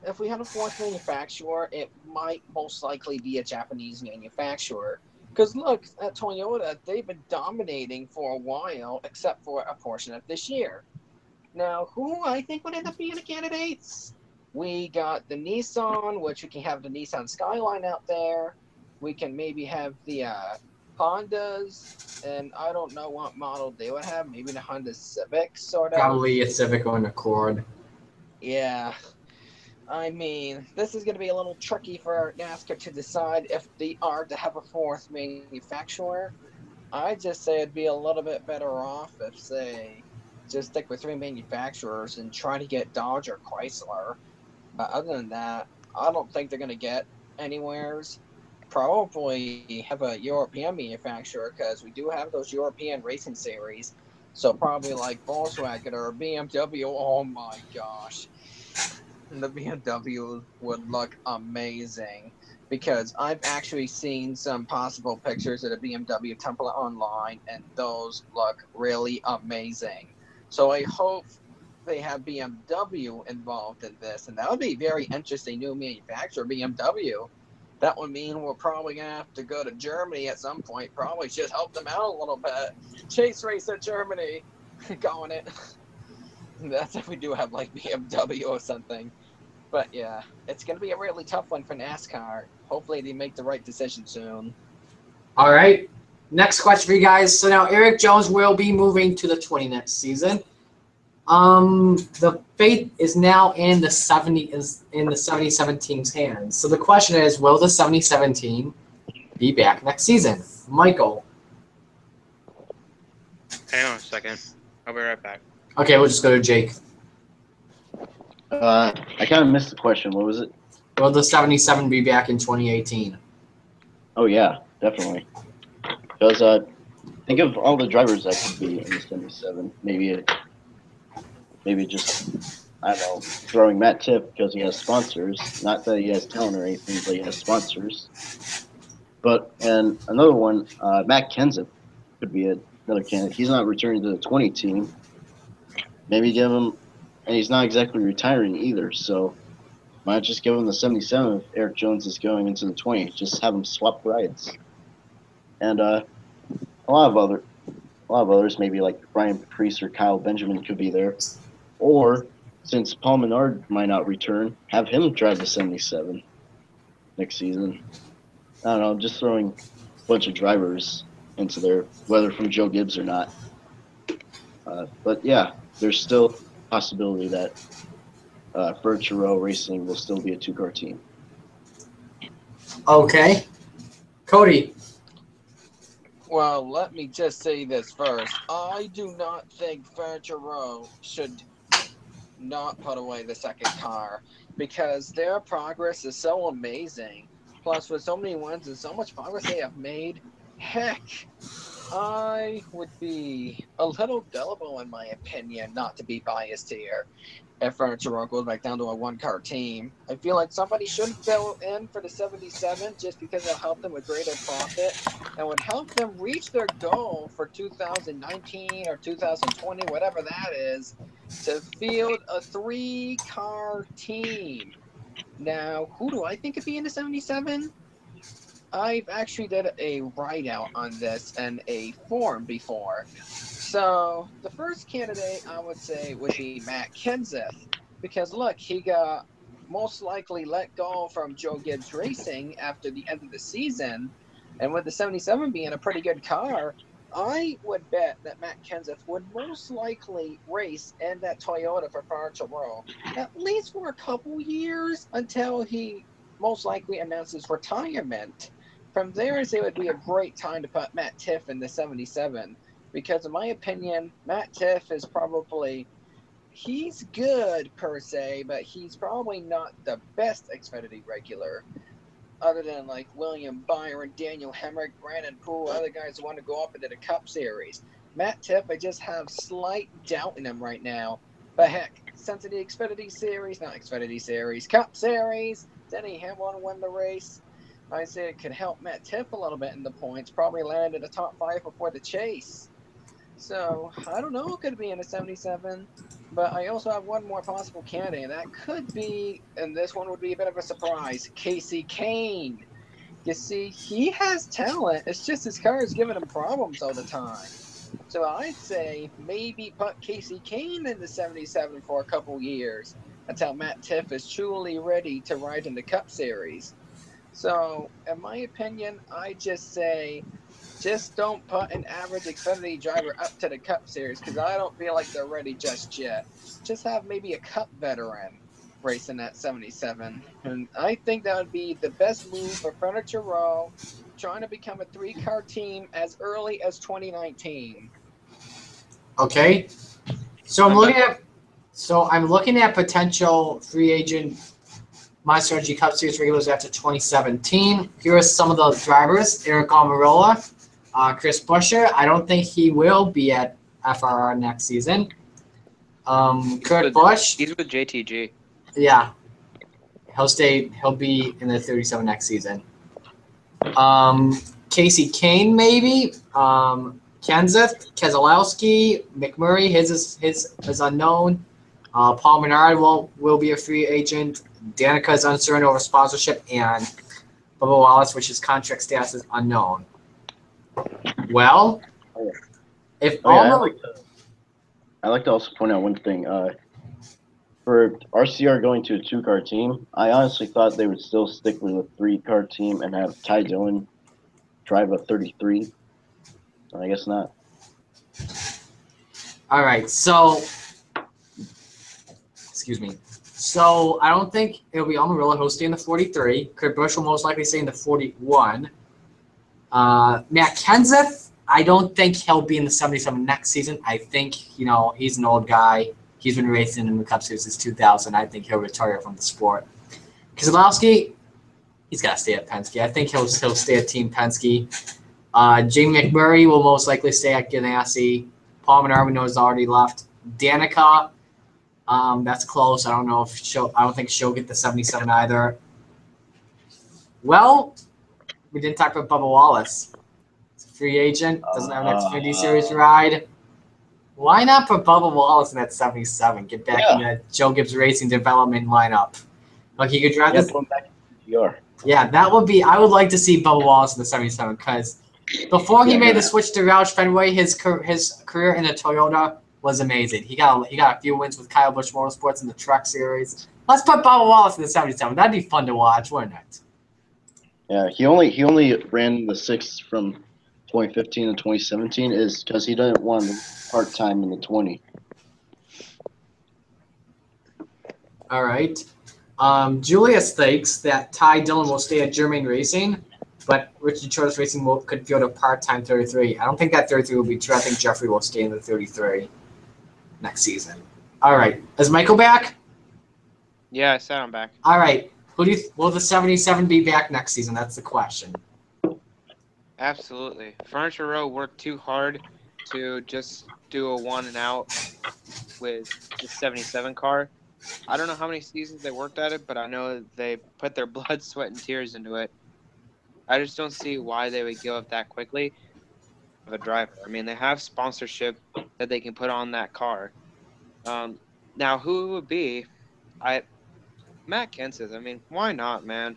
If we had a fourth manufacturer, it might most likely be a Japanese manufacturer. Because look, at Toyota, they've been dominating for a while, except for a portion of this year. Now, who I think would end up being the candidates? We got the Nissan, which we can have the Nissan Skyline out there. We can maybe have the Hondas, and I don't know what model they would have. Maybe the Honda Civic, sort of. Probably a Civic or an Accord. Yeah. I mean, this is going to be a little tricky for NASCAR to decide if they are to have a fourth manufacturer. I just say it'd be a little bit better off if, say, just stick with three manufacturers and try to get Dodge or Chrysler. But other than that, I don't think they're going to get anywheres. Probably have a European manufacturer because we do have those European racing series. So probably like Volkswagen or BMW. Oh my gosh. The BMW would look amazing because I've actually seen some possible pictures of the BMW template online, and those look really amazing. So I hope they have BMW involved in this, and that would be very interesting. New manufacturer BMW. That would mean we're probably gonna have to go to Germany at some point. Probably just help them out a little bit. Chase race at Germany, going it. That's if we do have like BMW or something. But yeah, it's going to be a really tough one for NASCAR. Hopefully they make the right decision soon. All right. Next question for you guys. So now Eric Jones will be moving to the 20 next season. The fate is now in the 77 team's hands. So the question is, will the 77 team be back next season? Michael. Hang on a second. I'll be right back. Okay, we'll just go to Jake. I kind of missed the question. What was it? Will the 77 be back in 2018? Oh yeah, definitely. Because think of all the drivers that could be in the 77. Maybe just, I don't know, throwing Matt Tiff because he has sponsors. Not that he has talent or anything, but he has sponsors. And another one, Matt Kenseth could be another candidate. He's not returning to the 20 team. Maybe give him, and he's not exactly retiring either, so why not just give him the 77 if Eric Jones is going into the 20? Just have him swap rides. And a lot of others, maybe like Brian Patrice or Kyle Benjamin could be there. Or, since Paul Menard might not return, have him drive the 77 next season. I don't know, just throwing a bunch of drivers into there, whether from Joe Gibbs or not. But yeah, there's still a possibility that Furniture Row Racing will still be a two-car team. Okay. Cody. Well, let me just say this first. I do not think Furniture Row should not put away the second car because their progress is so amazing. Plus, with so many wins and so much progress they have made, heck, I would be a little gullible in my opinion, not to be biased here, if Furniture Row goes back down to a one-car team. I feel like somebody should go in for the 77 just because it'll help them with greater profit and would help them reach their goal for 2019 or 2020, whatever that is, to field a three-car team. Now, who do I think could be in the 77? I've actually did a write-out on this in a forum before. So the first candidate I would say would be Matt Kenseth, because look, he got most likely let go from Joe Gibbs Racing after the end of the season, and with the 77 being a pretty good car, I would bet that Matt Kenseth would most likely race in that Toyota for Furniture Row, at least for a couple years until he most likely announces retirement. From there, I say it would be a great time to put Matt Tiff in the 77 because, in my opinion, Matt Tiff is probably, he's good per se, but he's probably not the best Xfinity regular. Other than like William Byron, Daniel Hemrick, Brandon Poole, other guys who want to go up into the Cup Series. Matt Tiff, I just have slight doubt in him right now. But heck, since the Xfinity Series, not Xfinity Series, Cup Series, Denny Hamlin won the race. I say it could help Matt Tiff a little bit in the points, probably land in the top 5 before the chase. So I don't know who could be in a 77, but I also have one more possible candidate. That could be, and this one would be a bit of a surprise, Casey Kane. You see, he has talent. It's just his car is giving him problems all the time. So I'd say maybe put Casey Kane in the 77 for a couple years until Matt Tiff is truly ready to ride in the Cup Series. So, in my opinion, I just say just don't put an average Xfinity driver up to the Cup Series because I don't feel like they're ready just yet. Just have maybe a Cup veteran racing that 77. And I think that would be the best move for Furniture Row trying to become a three-car team as early as 2019. Okay. So I'm looking at potential free agent Monster Energy Cup Series regulars after 2017. Here are some of the drivers: Eric Almirola, Chris Buescher. I don't think he will be at FRR next season. Kurt Busch. He's with JTG. Yeah, he'll be in the 37 next season. Casey Kane maybe. Kenseth, Keselowski, McMurray. His is unknown. Paul Menard will be a free agent. Danica is uncertain over sponsorship, and Bubba Wallace, which his contract status is unknown. Well, if I like to also point out one thing. For RCR going to a two-car team, I honestly thought they would still stick with a three-car team and have Ty Dillon drive a 33. I guess not. All right, so excuse me. So I don't think it'll be Almirola who'll stay in the 43. Kurt Busch will most likely stay in the 41. Matt Kenseth, I don't think he'll be in the 77 next season. I think, he's an old guy. He's been racing in the Cup Series since 2000. I think he'll retire from the sport. Keselowski, he's got to stay at Penske. I think he'll stay at Team Penske. Jamie McMurray will most likely stay at Ganassi. Paul Menard, we know, has already left. Danica, that's close. I don't think she'll get the 77 either. Well, we didn't talk about Bubba Wallace. He's a free agent, doesn't have an Xfinity Series ride. Why not put Bubba Wallace in that 77? Get back in that Joe Gibbs Racing development lineup. Like he could drive this. Back to GR. Yeah, that would be. I would like to see Bubba Wallace in the 77 because before he made the switch to Roush Fenway, his career in the Toyota was amazing. He got a few wins with Kyle Busch Motorsports in the Truck Series. Let's put Bubba Wallace in the 77. That'd be fun to watch, wouldn't it? Yeah, he only ran the 6 from 2015 and 2017 is because he didn't want part-time in the 20. All right. Julius thinks that Ty Dillon will stay at Germain Racing, but Richard Childress Racing could go to part-time 33. I don't think that 33 will be true. I think Jeffrey will stay in the 33 next season. All right. Is Michael back? Yeah, I said I'm back. All right. Will the 77 be back next season? That's the question. Absolutely. Furniture Row worked too hard to just do a one and out with the 77 car. I don't know how many seasons they worked at it, but I know they put their blood, sweat, and tears into it. I just don't see why they would give up that quickly of a driver. I mean, they have sponsorship that they can put on that car. Now, who it would be? Matt Kenseth. I mean, why not, man?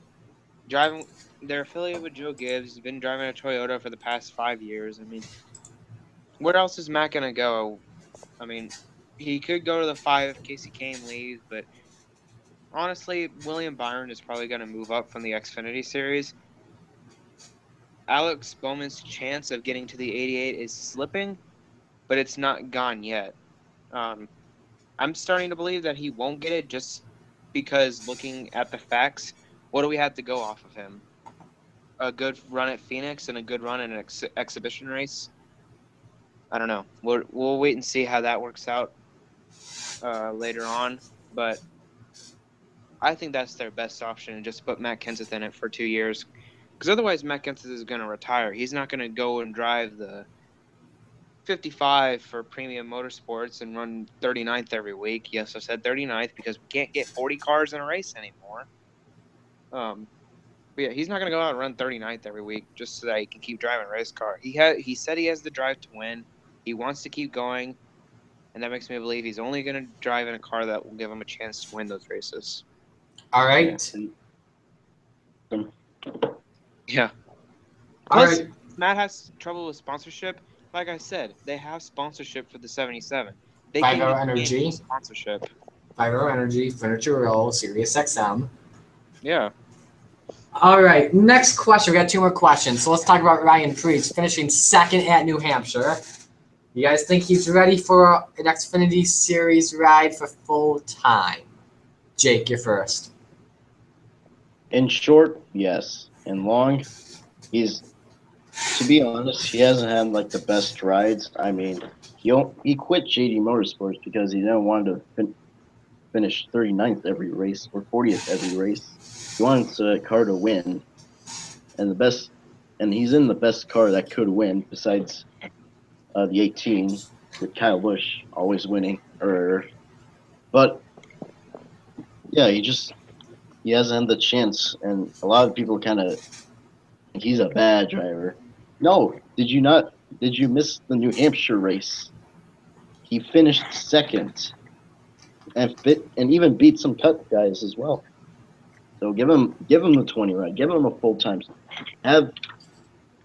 They're affiliated with Joe Gibbs. He's been driving a Toyota for the past 5 years. I mean, where else is Matt gonna go? I mean, he could go to the 5 if Casey Kane leaves, but honestly, William Byron is probably gonna move up from the Xfinity Series. Alex Bowman's chance of getting to the 88 is slipping, but it's not gone yet. I'm starting to believe that he won't get it just because looking at the facts, what do we have to go off of him? A good run at Phoenix and a good run in an exhibition race? I don't know. We'll wait and see how that works out later on, but I think that's their best option, and just put Matt Kenseth in it for 2 years. Because otherwise, Matt Kenseth is going to retire. He's not going to go and drive the 55 for Premium Motorsports and run 39th every week. Yes, I said 39th because we can't get 40 cars in a race anymore. But yeah, he's not going to go out and run 39th every week just so that he can keep driving a race car. He said he has the drive to win. He wants to keep going, and that makes me believe he's only going to drive in a car that will give him a chance to win those races. All right. Yeah. All Plus, right. Matt has trouble with sponsorship. Like I said, they have sponsorship for the 77. They 5 can Hour get Energy. Energy sponsorship. 5 Hour Energy, Furniture Row, Sirius XM. Yeah. All right, next question. We got 2 more questions. So let's talk about Ryan Preece finishing second at New Hampshire. You guys think he's ready for an Xfinity Series ride for full time? Jake, you're first. In short, yes. In long, he's, to be honest, he hasn't had like the best rides. I mean, he quit JD Motorsports because he didn't want to finish 39th every race or 40th every race. He wants a car to win, and he's in the best car that could win besides the 18 with Kyle Busch always winning. But yeah, he hasn't had the chance, and a lot of people kind of think he's a bad driver. No, did you not? Did you miss the New Hampshire race? He finished second, and even beat some cut guys as well. So give him the 20 ride. Give him a full time. Have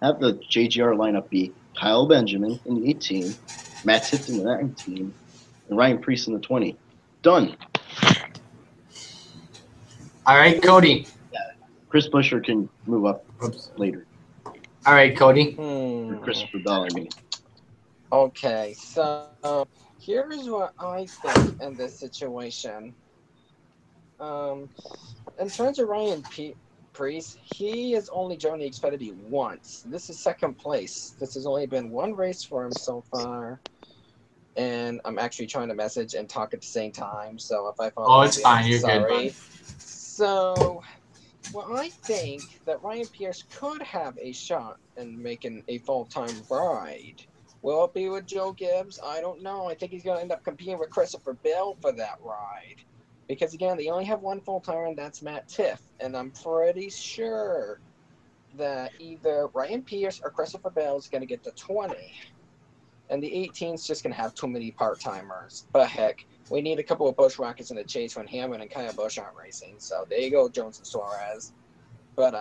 the JGR lineup be Kyle Benjamin in the 18, Matt Tifton in the 19, and Ryan Preece in the 20. Done. All right, Cody. Chris Buescher can move up later. All right, Cody. Or Christopher Bell, I mean. Okay, so here's what I think in this situation. In terms of Ryan Preece, he has only driven the Xfinity once. This is second place. This has only been one race for him so far. And I'm actually trying to message and talk at the same time. So if I follow, It's fine. You're sorry. good. So, well, I think that Ryan Preece could have a shot in making a full-time ride. Will it be with Joe Gibbs? I don't know. I think he's going to end up competing with Christopher Bell for that ride. Because, again, they only have one full-timer, and that's Matt Tiff. And I'm pretty sure that either Ryan Preece or Christopher Bell is going to get the 20. And the 18 is just going to have too many part-timers. But, heck, we need a couple of Busch Rockets in the chase when Hammond and Kyle Busch aren't racing. So, there you go, Jones and Suarez. But,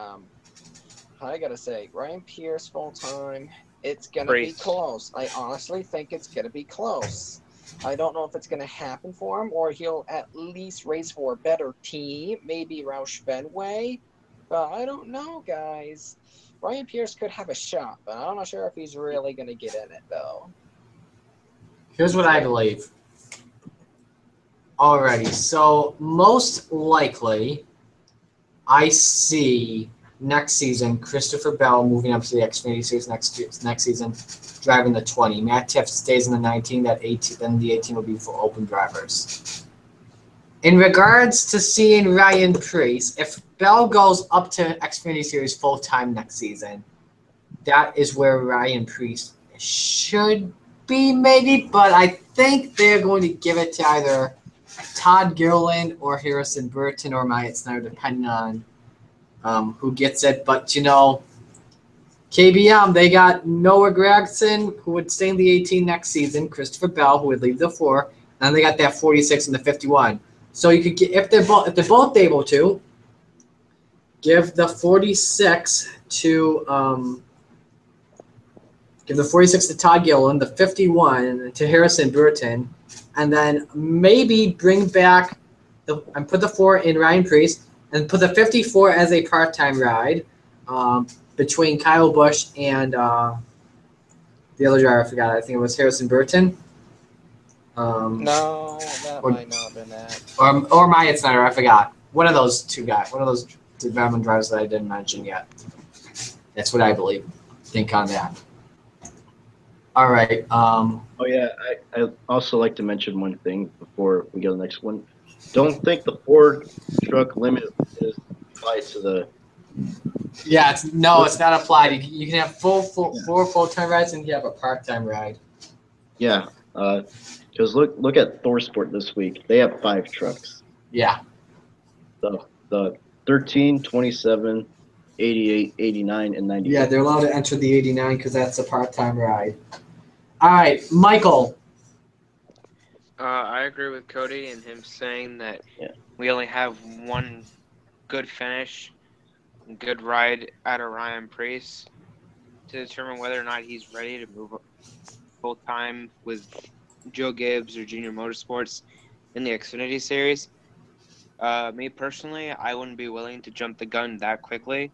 I got to say, Ryan Preece full-time, it's going to be close. I honestly think it's going to be close. I don't know if it's going to happen for him or he'll at least race for a better team, maybe Roush Fenway. But I don't know, guys. Ryan Preece could have a shot, but I'm not sure if he's really going to get in it, though. Here's what I believe. Alrighty, so most likely, I see next season Christopher Bell moving up to the Xfinity Series next season, driving the 20. Matt Tiff stays in the 19. That 18, then the 18 will be for open drivers. In regards to seeing Ryan Preece, if Bell goes up to Xfinity Series full time next season, that is where Ryan Preece should be, maybe. But I think they're going to give it to either Todd Gilliland or Harrison Burton or Myatt Snyder, depending on who gets it. But, you know, KBM, they got Noah Gragson, who would stay in the 18 next season, Christopher Bell, who would leave the 4, and they got that 46 and the 51. So you could get, if they're both able to, give the 46 to give the 46 to Todd Gilliland, the 51 to Harrison Burton, and then maybe bring back and put the 4 in Ryan Preece and put the 54 as a part-time ride between Kyle Busch and the other driver. I forgot. I think it was Harrison Burton. No, that might not have been that. Or Myatt Snyder. I forgot. One of those two guys. One of those development drivers that I didn't mention yet. That's what I believe. Think on that. All right. Oh yeah, I also like to mention one thing before we go to the next one. Don't think the Ford truck limit is applied to the. Yeah, it's not applied. You can have four full-time rides and you have a part-time ride. Yeah, because look at ThorSport this week. They have 5 trucks. Yeah. The 13, 27, 88, 89, and 98. Yeah, they're allowed to enter the 89 because that's a part-time ride. All right, Michael. I agree with Cody and him saying that Yeah. we only have one good finish, good ride out of Ryan Preece to determine whether or not he's ready to move full time with Joe Gibbs or Junior Motorsports in the Xfinity Series. Me personally, I wouldn't be willing to jump the gun that quickly,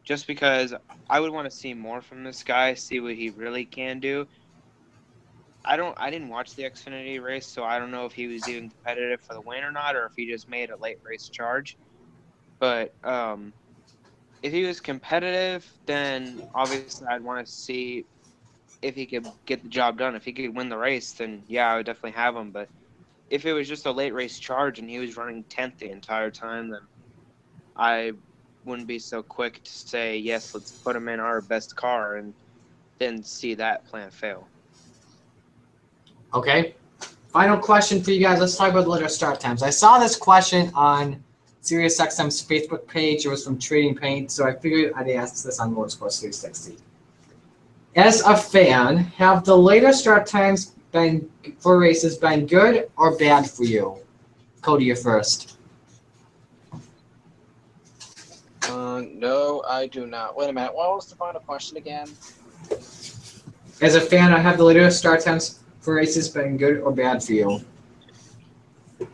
just because I would want to see more from this guy, see what he really can do. I didn't watch the Xfinity race, so I don't know if he was even competitive for the win or not, or if he just made a late race charge. But if he was competitive, then obviously I'd want to see if he could get the job done. If he could win the race, then yeah, I would definitely have him. But if it was just a late race charge and he was running 10th the entire time, then I wouldn't be so quick to say, yes, let's put him in our best car and then see that plan fail. Okay. Final question for you guys. Let's talk about the later start times. I saw this question on SiriusXM's Facebook page. It was from Trading Paint, so I figured I'd ask this on Motorsports 360. As a fan, have the later start times been for races been good or bad for you? Cody, you're first. No, I do not. Wait a minute. What was the final question again? As a fan, have the later start times for races been good or bad for you?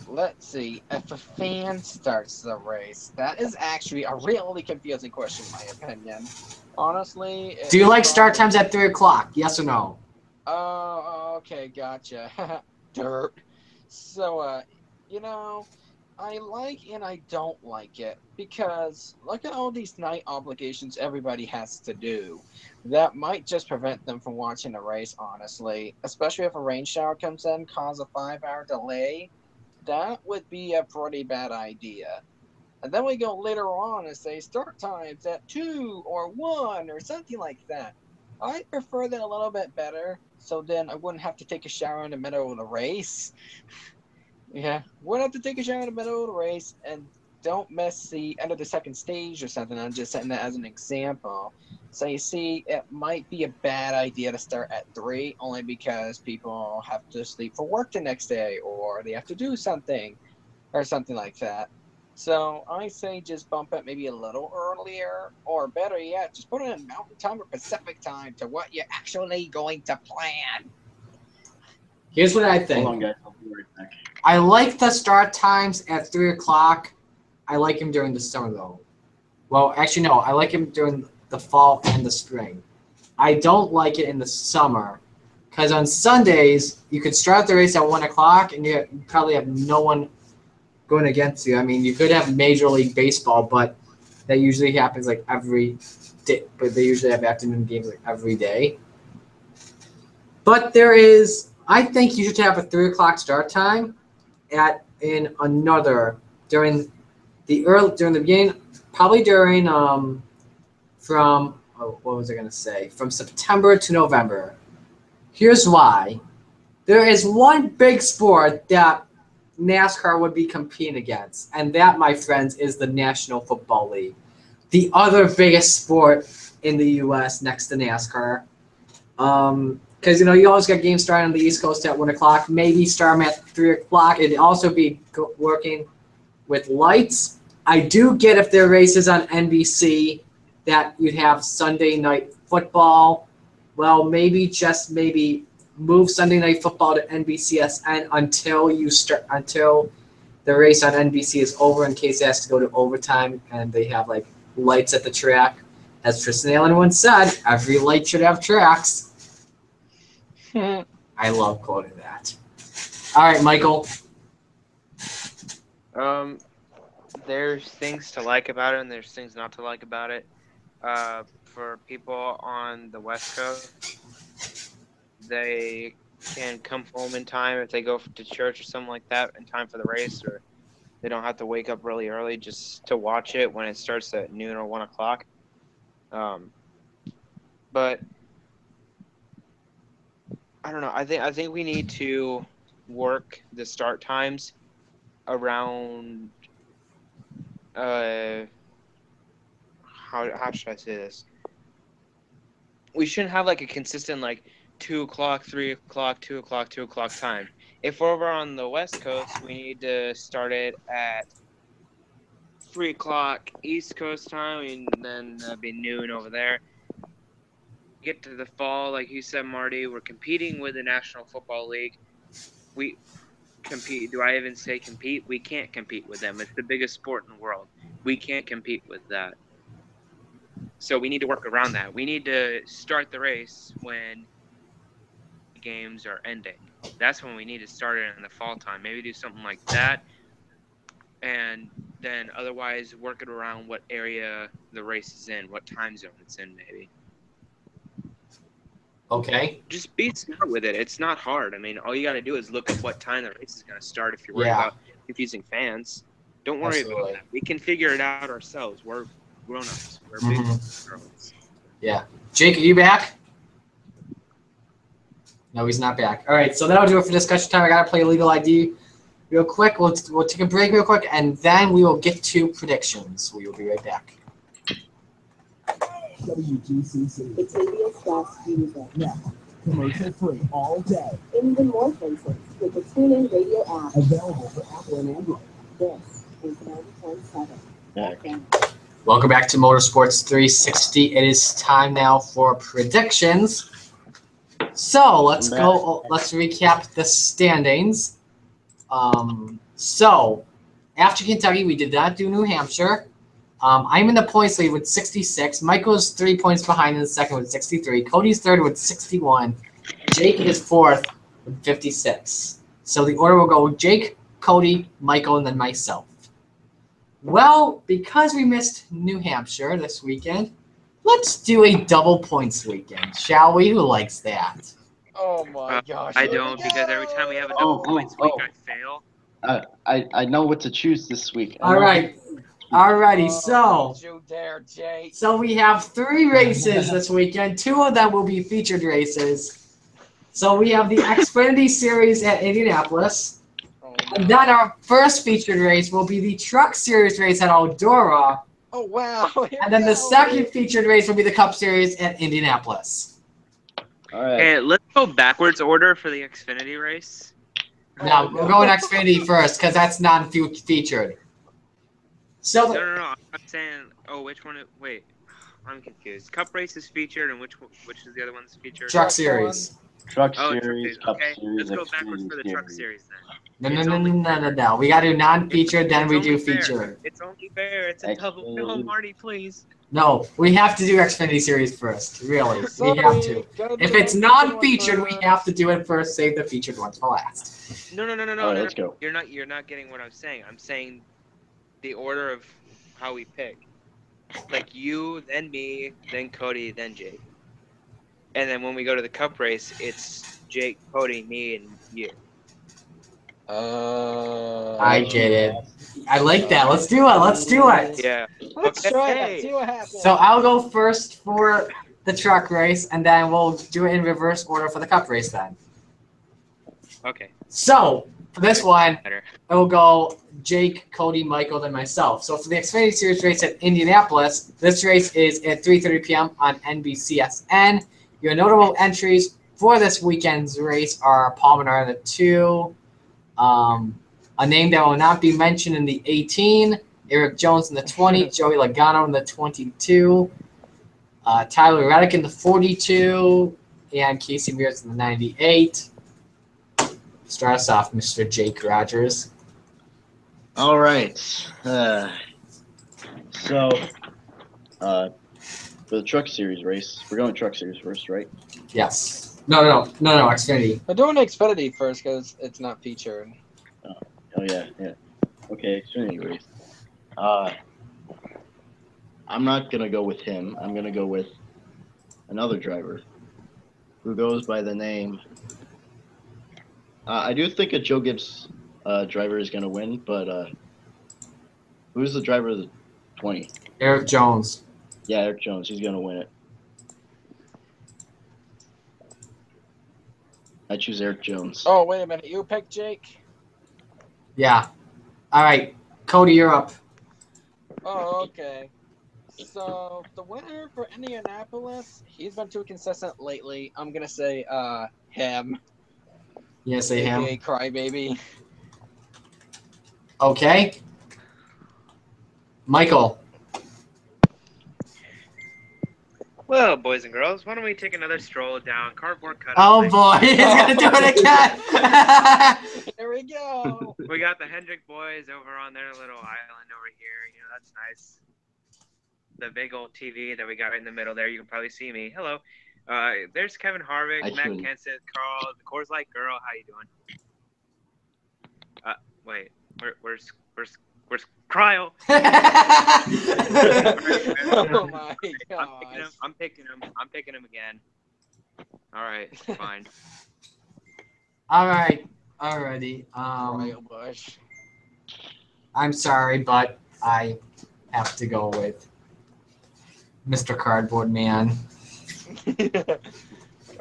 Let's see. If a fan starts the race, that is actually a really confusing question, in my opinion. Honestly. Do you it's like start probably- times at 3 o'clock? Yes or no? Oh, okay, gotcha. Dirt. So, you know, I like and I don't like it because look at all these night obligations everybody has to do. That might just prevent them from watching the race, honestly. Especially if a rain shower comes in, cause a 5-hour delay. That would be a pretty bad idea. And then we go later on and say start times at 2 or 1 or something like that. I prefer that a little bit better, so then I wouldn't have to take a shower in the middle of the race. Yeah, wouldn't have to take a shower in the middle of the race and don't miss the end of the second stage or something. I'm just setting that as an example. So you see, it might be a bad idea to start at 3 only because people have to sleep for work the next day or they have to do something or something like that. So I say just bump it maybe a little earlier, or better yet, just put it in Mountain Time or Pacific Time to what you're actually going to plan. Here's what I think. Hold on, guys. I'll be right back. I like the start times at 3 o'clock. I like him during the summer, though. Well, actually, no. I like him during the fall and the spring. I don't like it in the summer because on Sundays, you could start the race at 1 o'clock and you probably have no one going against you. I mean, you could have Major League Baseball, but that usually happens like every day. But they usually have afternoon games like every day. But I think you should have a 3 o'clock start time during the beginning, probably during what was I gonna say? From September to November. Here's why. There is one big sport that NASCAR would be competing against, and that, my friends, is the National Football League, the other biggest sport in the U.S. next to NASCAR. Because you always got games starting on the East Coast at 1 o'clock. Maybe start them at 3 o'clock. It'd also be working with lights. I do get if there are races on NBC that you'd have Sunday night football. Well, maybe move Sunday night football to NBCSN until the race on NBC is over, in case it has to go to overtime and they have like lights at the track. As Tristan Allen once said, every light should have tracks. I love quoting that. All right, Michael. There's things to like about it and there's things not to like about it. For people on the West Coast, they can come home in time if they go to church or something like that in time for the race, or they don't have to wake up really early just to watch it when it starts at noon or 1 o'clock. But I don't know. I think we need to work the start times around how should I say this? We shouldn't have like a consistent like 2 o'clock, 3 o'clock, 2 o'clock, 2 o'clock time. If we're over on the West Coast, we need to start it at 3 o'clock East Coast time, and then that'd be noon over there. Get to the fall, like you said, Marty, we're competing with the National Football League. We compete. Do I even say compete? We can't compete with them. It's the biggest sport in the world. We can't compete with that. So we need to work around that. We need to start the race when games are ending. That's when we need to start it in the fall time. Maybe do something like that. And then otherwise work it around what area the race is in, what time zone it's in, maybe. Okay. Just be smart with it. It's not hard. I mean, all you got to do is look at what time the race is going to start if you're worried about confusing fans. Don't worry about that. We can figure it out ourselves. We're grown-ups. We're big grown-ups. Yeah. Jake, are you back? No, he's not back. All right, so that'll do it for discussion time. I got to play Legal ID real quick. We'll take a break real quick, and then we will get to predictions. We will be right back. WGCC. It's India's best music. Now, commercial free all day. In even more places with the TuneIn Radio app. Available for Apple and Android. This is 90.7. Welcome back to Motorsports 360. It is time now for predictions. So let's go. Let's recap the standings. So after Kentucky, we did not do New Hampshire. I'm in the points lead with 66. Michael's 3 points behind in the second with 63. Cody's third with 61. Jake is fourth with 56. So the order will go Jake, Cody, Michael, and then myself. Well, because we missed New Hampshire this weekend, let's do a double points weekend, shall we? Who likes that? Oh my gosh. I don't, because every time we have a double points week, I fail. I know what to choose this week. All right. Alrighty, so You dare, Jake. so we have 3 races this weekend. 2 of them will be featured races. So we have the Xfinity Series at Indianapolis. And then our first featured race will be the Truck Series race at Eldora. Oh, wow. And then the second featured race will be the Cup Series at Indianapolis. All right. Hey, let's go backwards order for the Xfinity race. Now, we're going Xfinity first because that's non-featured. So No. I'm saying, which one? Wait, I'm confused. Cup race is featured, and which is the other one's featured? Truck Series. Truck Series, Cup okay, Series, let's go backwards Xfinity for the Truck Series then. No. We got to do non-featured, then we do fair. featured. It's only fair. It's a double. No, Marty, please. No, we have to do Xfinity Series first. Really, we have to. If it's non-featured, we have to do it first. Save the featured ones for last. No. All right, let's go. You're not getting what I'm saying. I'm saying the order of how we pick. Like you, then me, then Cody, then Jake. And then when we go to the Cup race, it's Jake, Cody, me, and you. I get it. I like that. Let's do it. Yeah. Let's try that. See what happens. So I'll go first for the truck race, and then we'll do it in reverse order for the Cup race then. Okay. So for this one, Better. it will go Jake, Cody, Michael, then myself. So for the Xfinity Series race at Indianapolis, this race is at 3:30 p.m. on NBCSN. Your notable entries for this weekend's race are Paul Menard in the 2, a name that will not be mentioned in the 18, Eric Jones in the 20, Joey Logano in the 22, Tyler Reddick in the 42, and Casey Mears in the 98. Start us off, Mr. Jake Rogers. All right. For the Truck Series race, we're going Truck Series first, right? Yes. No, Xfinity. We're doing Xfinity first because it's not featured. Oh yeah. Okay, Xfinity race. I'm not gonna go with him. I'm gonna go with another driver who goes by the name. I do think a Joe Gibbs driver is gonna win, but who's the driver of the 20? Eric Jones. Yeah, Eric Jones. He's gonna win it. I choose Eric Jones. Oh, wait a minute. You picked Jake? Yeah. All right, Cody, you're up. Oh, okay. So the winner for Indianapolis, he's been too consistent lately. I'm gonna say him, Yes, say aka him. Crybaby. Okay. Michael. Well, boys and girls, why don't we take another stroll down cardboard cutout? Oh boy, he's gonna do it again. There we go. We got the Hendrick boys over on their little island over here. You know, that's nice. The big old TV that we got in the middle there. You can probably see me. Hello. There's Kevin Harvick, Matt Kenseth, Carl, the Coors Light girl. How you doing? Wait, where's Cryo? Oh my gosh. I'm picking him again. All right, fine. All right, alrighty. Royal Bush. I'm sorry, but I have to go with Mr. Cardboard Man.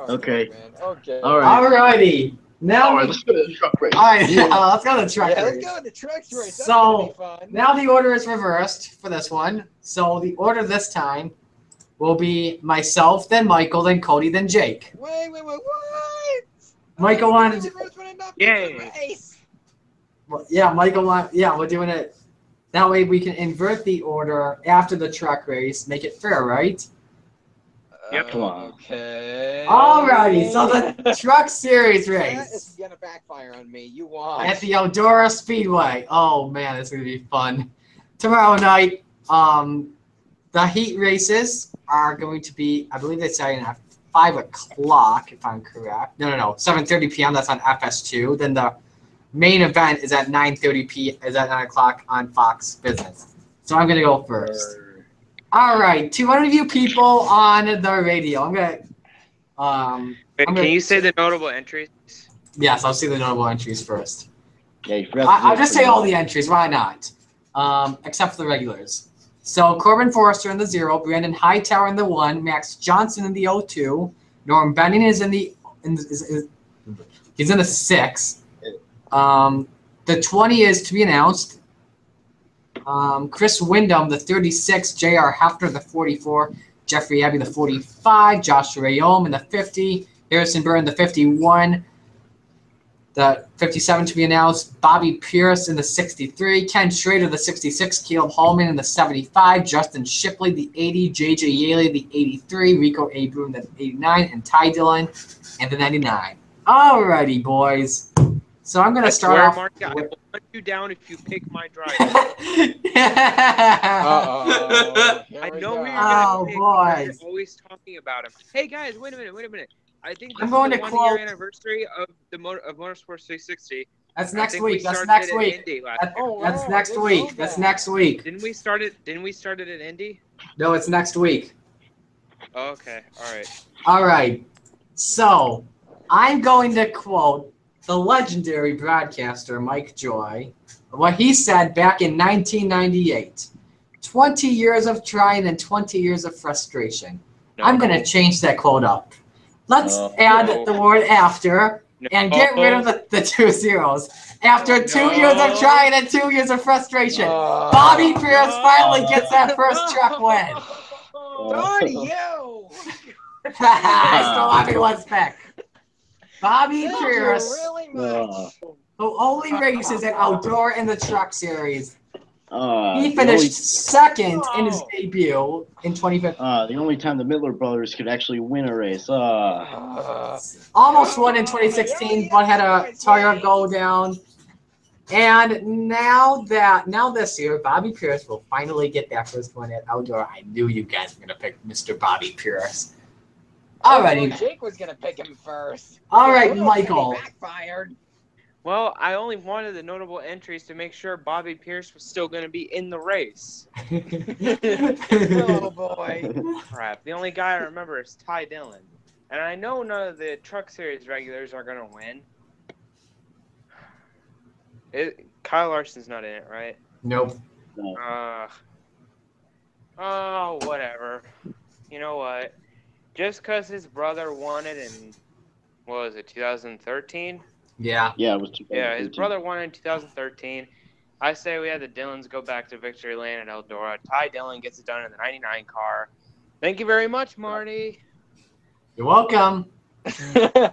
Okay. Okay. All right. Alrighty. Now, All right, let's go to the truck race. all right, let's go to the truck Yeah, race. let's go to the trucks race. That's So, gonna be fun. Now the order is reversed for this one. So the order this time will be myself, then Michael, then Cody, then Jake. Wait, what? Michael wanted. Yay. Yeah, Michael wanted. Yeah, we're doing it. That way we can invert the order after the truck race, make it fair, right? Yep. Come on. Okay. Alrighty, so the truck series That race is gonna backfire on me. You watch. at the Eldora Speedway. Oh man, it's gonna be fun. Tomorrow night, the heat races are going to be, I believe they're starting at 5 o'clock, if I'm correct. No, 7:30 p.m. That's on FS2. Then the main event is at 9:30 p.m. is at 9 o'clock on Fox Business. So I'm gonna go first. All right, 200 of you people on the radio. I'm gonna. Wait, can you say the notable entries? Yes, I'll see the notable entries first. Yeah, you forgot. I'll just say all the entries. Why not? Except for the regulars. So Corbin Forrester in the 0, Brandon Hightower in the 1, Max Johnson in the 02, Norm Benning is in the he's in the 6. The 20 is to be announced. Chris Wyndham, the 36, J.R. Hefner, the 44, Jeffrey Abbey, the 45, Josh Rayom in the 50, Harrison Byrne, the 51, the 57 to be announced, Bobby Pierce in the 63, Ken Schrader, the 66, Caleb Holman in the 75, Justin Shipley, the 80, J.J. Yaley, the 83, Rico A. Broom, the 89, and Ty Dillon, and the 99. Alrighty, boys. So I'm going to start off. Mark, I will hunt you down if you pick my driver. Uh-oh. Here I we know go. who you're gonna pick. boys. You're always talking about him. Hey guys, wait a minute. I think I'm this going is to the 1 year quote- anniversary of the Motorsports 360. That's I next think week. we That's started next it at week. Indy last That's, year. Oh, that's wow, next I didn't week. know That's that. next week. Didn't we start it at Indy? No, it's next week. Oh, okay, all right. All right. So I'm going to quote the legendary broadcaster Mike Joy, what he said back in 1998. 20 years of trying and 20 years of frustration. No. I'm going to change that quote up. Let's No. add the word after and get rid of the 2 zeros. After 2 years of trying and 2 years of frustration, Bobby Pierce finally gets that first truck win. Darn you! I stole everyone's pick. Bobby Thank you Pierce, really much. who only races at Eldora in the Truck Series, he The finished only- second in his debut in 2015. the only time the Midler brothers could actually win a race. Almost won in 2016, but had a tire go down. And now this year, Bobby Pierce will finally get that first one at Eldora. I knew you guys were going to pick Mr. Bobby Pierce. Alrighty. Jake was gonna pick him first. All right, Who knows, Michael. he backfired. Well, I only wanted the notable entries to make sure Bobby Pierce was still going to be in the race. Oh boy. Crap. The only guy I remember is Ty Dillon. And I know none of the Truck Series regulars are going to win. Kyle Larson's not in it, right? Nope. Oh, whatever. You know what? Just because his brother won it in, what was it, 2013? Yeah. Yeah, it was. Yeah, his brother won in 2013. I say we have the Dillons go back to victory lane at Eldora. Ty Dillon gets it done in the 99 car. Thank you very much, Marty. You're welcome. All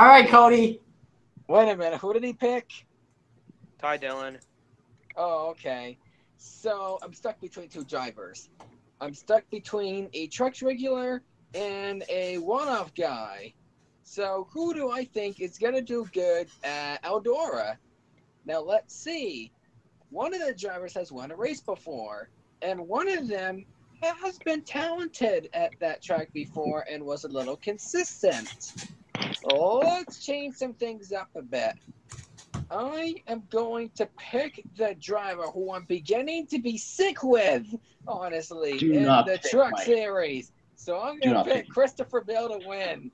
right, Cody. Wait a minute. Who did he pick? Ty Dillon. Oh, okay. So I'm stuck between two drivers. I'm stuck between a trucks regular and a one-off guy. So who do I think is going to do good at Eldora? Now, let's see. One of the drivers has won a race before, and one of them has been talented at that track before and was a little consistent. Let's change some things up a bit. I am going to pick the driver who I'm beginning to be sick with, honestly, Do in not the pick truck Mike. series. So I'm Do going not to pick pick. Christopher Bell to win.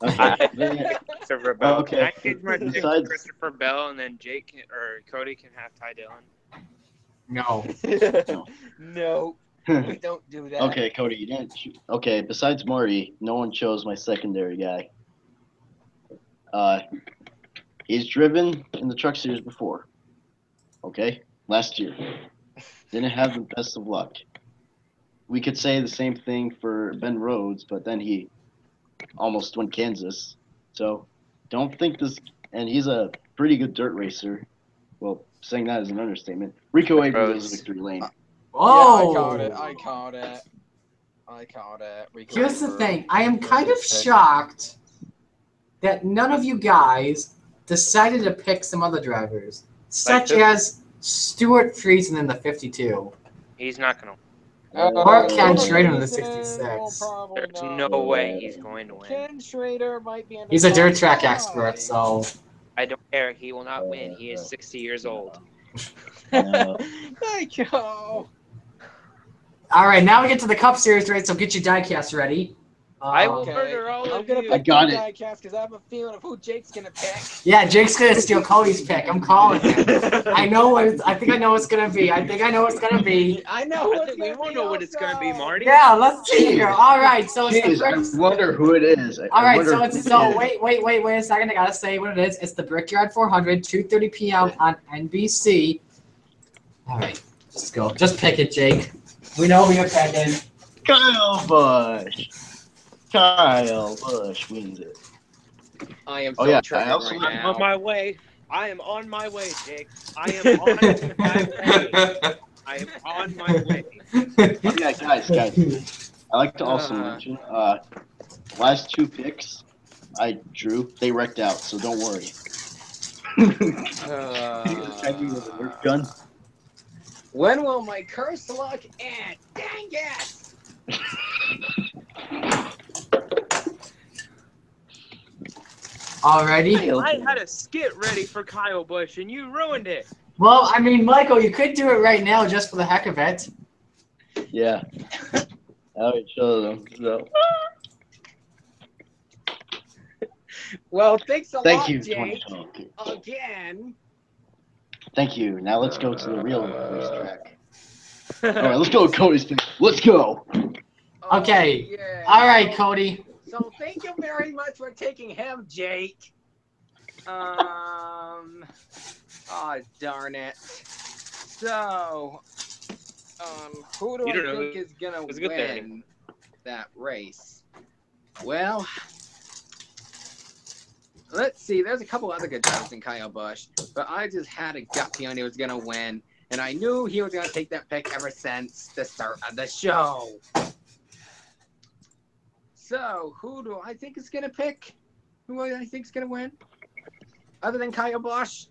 I Okay. pick Christopher Bell. Okay. Can I change my pick to Besides- Christopher Bell and then Cody can have Ty Dillon? No. No, we don't do that. Okay, Cody, you didn't. Okay, besides Marty, no one chose my secondary guy. He's driven in the truck series before. Okay, last year. Didn't have the best of luck. We could say the same thing for Ben Rhodes, but then he almost won Kansas. So don't think this. And he's a pretty good dirt racer. Well, saying that is an understatement. Rico Abrams Rhodes. is victory lane. Oh. Yeah, I called it. Rico Here's the Abrams. thing. I am kind of shocked that none of you guys decided to pick some other drivers, such who? as Stuart Friesen in the 52. He's not going to. Or Ken Friesen Schrader in the will 66. probably There's not no win. way he's going to win. Ken Schrader might be in the He's a top dirt track five. expert, so I don't care. He will not win. He is 60 years old. Thank you. all right. Now we get to the Cup Series race. So get your diecast ready. I will Okay. murder all I'm of gonna you. pick got the it. diecast because I have a feeling of who Jake's gonna pick. Yeah, Jake's gonna steal Cody's pick. I'm calling it. I know what. I think I know what's gonna be. I know it's gonna be. I know who I it's think we gonna all be know what it's going to be, also. Marty. Yeah, let's see here. All right. So it's the Jeez, first. I wonder who it is. All right, wonder so who it's it so is. wait a second. I gotta say what it is. It's the Brickyard 400, 2:30 p.m. on NBC. All right, just go. Just pick it, Jake. We know who you're picking. Kyle Busch. Kyle Busch wins it. I am Oh, so yeah, I triggered also- right I'm now. on my way. I am on my way, Jake. I am on my way. I am on my way. Oh, yeah, guys. I like to also mention, last two picks I drew, they wrecked out, so don't worry. Checking with a Nerf gun. When will my curse luck end? Dang it! Alrighty. I had a skit ready for Kyle Busch, and you ruined it. Well, I mean, Michael, you could do it right now just for the heck of it. Yeah. I would show them. So. Well, thanks a Thank lot, you, Jake. 2020. Again. Thank you. Now let's go to the real racetrack. All right, let's go, Cody's pick. Let's go. Okay. Yeah. All right, Cody. So thank you very much for taking him, Jake. Oh, darn it. So, who do You I don't know. think is gonna It's a good thing. win that race? Well, let's see. There's a couple other good drivers in Kyle Busch, but I just had a gut feeling he was gonna win, and I knew he was gonna take that pick ever since the start of the show. So, who do I think is gonna pick? Who do I think is gonna win? Other than Kyle Busch?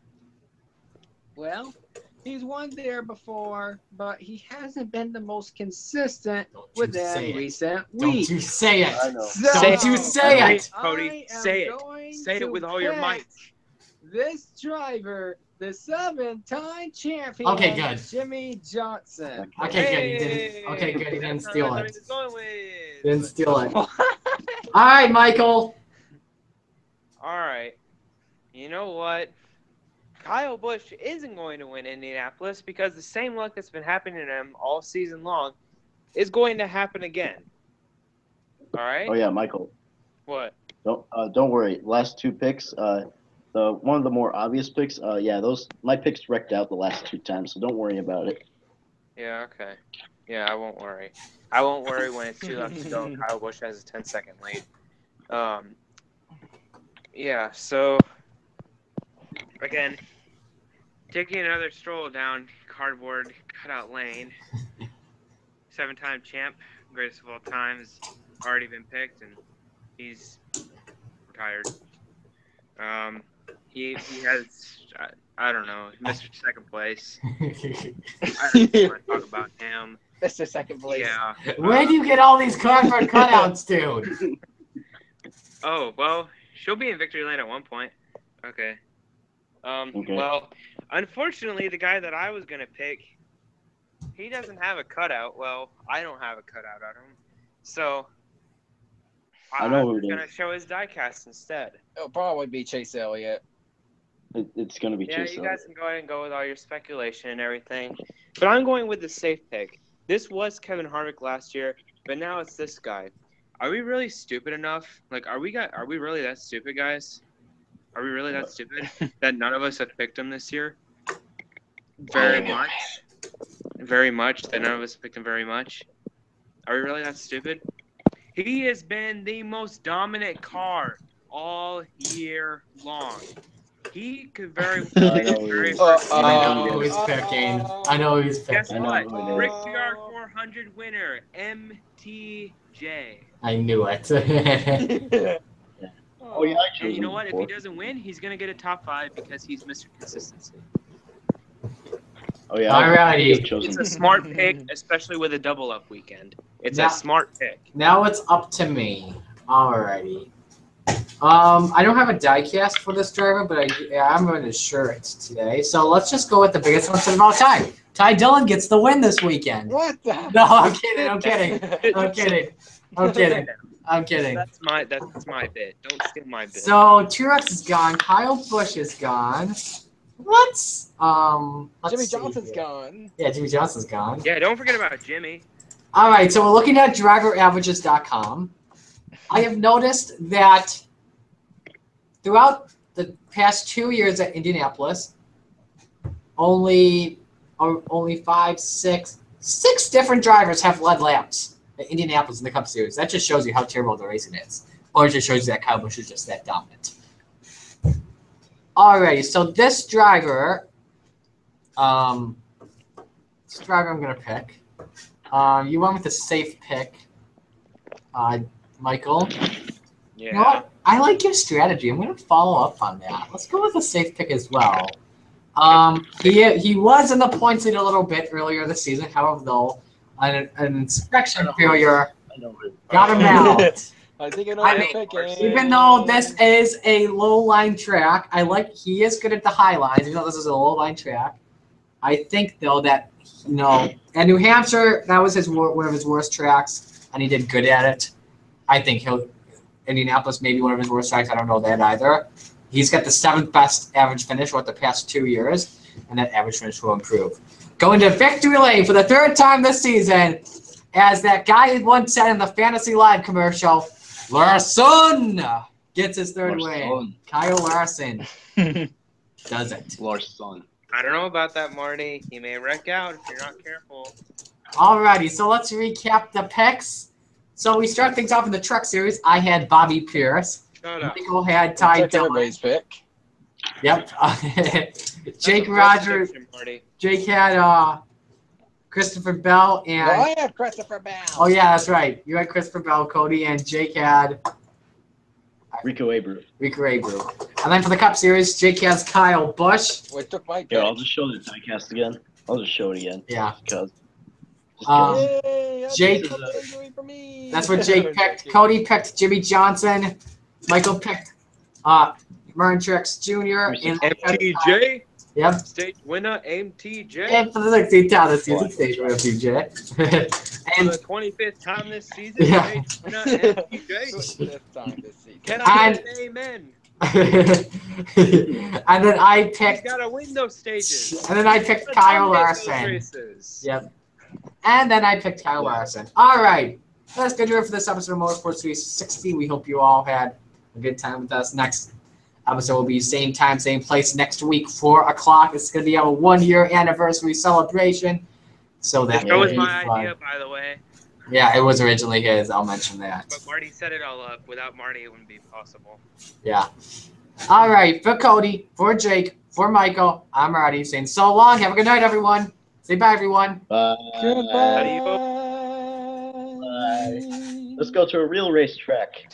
Well, he's won there before, but he hasn't been the most consistent within recent Don't weeks. you say it. I know. So, Don't you say it. Cody, I am say it. going Say it to with all your might. pick This driver, the 7-time champion, Okay, good. Jimmy Johnson. Okay, good. He didn't. Okay, good. He didn't steal That's what I it. was going with. Didn't steal it. All right, Michael. All right. You know what? Kyle Busch isn't going to win Indianapolis because the same luck that's been happening to him all season long is going to happen again. All right? Oh yeah, Michael. What? Don't worry. Last two picks, one of the more obvious picks. Yeah, my picks wrecked out the last 2 times, so don't worry about it. Yeah, okay. Yeah, I won't worry. I won't worry when it's 2 laps to go and Kyle Busch has a 10-second lead. Yeah, so, again, taking another stroll down cardboard cutout lane. 7-time champ, greatest of all time, has already been picked, and he's retired. He has, I don't know, Mr. Second Place. I don't want to talk about him. Mr. Second Place. Yeah. Where do you get all these cardboard cutouts, dude? Oh, well, she'll be in victory lane at one point. Okay. Okay. Well, unfortunately, the guy that I was going to pick, he doesn't have a cutout. Well, I don't have a cutout on him. So, I know who I'm it going is. to show his diecast instead. It'll probably be Chase Elliott. It's going to be Yeah, Chase you Elliott. guys can go ahead and go with all your speculation and everything. But I'm going with the safe pick. This was Kevin Harvick last year, but now it's this guy. Are we really stupid enough? Like, are we really that stupid, guys? Are we really that stupid that none of us have picked him this year? Very much. Very much. That none of us picked him very much. Are we really that stupid? He has been the most dominant car all year long. He could very well I be know the who very it is. first I know team. who he's picking. I know who he's Guess picking. what? who it is. Rick PR 400 winner, MTJ. I knew it. Oh, yeah, I chose And you know him what? If before. he doesn't win, he's going to get a top 5 because he's Mr. Consistency. Oh, yeah. Alrighty. I've chosen It's a smart pick, especially with a double-up weekend. It's Now- a smart pick. Now it's up to me. Alrighty. I don't have a diecast for this driver, but I'm going to insure it today. So let's just go with the biggest one of all time. Ty Dillon gets the win this weekend. What the? No, I'm kidding. I'm kidding. I'm kidding. I'm kidding. I'm kidding. That's my bit. Don't steal my bit. So T-Rex is gone. Kyle Busch is gone. Let's Jimmy see Johnson's here. gone. Yeah, Jimmy Johnson's gone. Yeah, don't forget about Jimmy. All right, so we're looking at driveraverages.com. I have noticed that throughout the past 2 years at Indianapolis, only 6 different drivers have led laps at Indianapolis in the Cup Series. That just shows you how terrible the racing is. Or it just shows you that Kyle Busch is just that dominant. Alrighty, so this driver I'm going to pick. You went with a safe pick, Michael. Yeah. You know what? I like your strategy. I'm going to follow up on that. Let's go with a safe pick as well. He was in the points lead a little bit earlier this season. However, though, an inspection failure got him out. I think I know I what mean, you're picking. Even though this is a low line track, he is good at the high lines. Even though this is a low line track, I think though that at New Hampshire that was one of his worst tracks, and he did good at it. I think Indianapolis may be one of his worst tracks. I don't know that either. He's got the 7th best average finish over the past 2 years, and that average finish will improve. Going to victory lane for the 3rd time this season, as that guy once said in the Fantasy Live commercial, Larson gets his 3rd win. Kyle Larson does it. Larson. I don't know about that, Marty. He may wreck out if you're not careful. Alrighty, so let's recap the picks. So we start things off in the truck series. I had Bobby Pierce. Shut up. Michael had Ty Took Dillon. everybody's pick. Yep. That's Jake a bold Rogers. prediction, Marty. Jake had Christopher Bell and Well, I have Christopher Bell. oh yeah, that's right. You had Christopher Bell, Cody, and Jake had Rico Abreu. Rico Abreu. And then for the Cup Series, Jake has Kyle Busch. We took my pick. Here, I'll just show the diecast again. I'll just show it again. Yeah. Because. Yay, that's Jake- a victory for me. That's what Jake picked. Cody picked Jimmy Johnson. Michael picked Merton Truex Jr. And MTJ, yep. stage winner, MTJ. And for the 16th time this season, stage winner MTJ. For And the 25th time this season, Yeah. stage winner, MTJ. This time this season. Can I And- get an amen? and then I He's picked got to win those stages. and then I picked He's Kyle gotta dominate those Larson. races. Yep. And then I picked Kyle Larson. All right. That's good to do it for this episode of Motorsports 360. We hope you all had a good time with us. Next episode will be same time, same place next week, 4 o'clock. It's going to be our 1-year anniversary celebration. So that That will was be my fun. idea, by the way. Yeah, it was originally his. I'll mention that. But Marty set it all up. Without Marty, it wouldn't be possible. Yeah. All right. For Cody, for Jake, for Michael, I'm Marty saying so long. Have a good night, everyone. Say bye, everyone. Bye. Goodbye. Bye. Let's go to a real racetrack.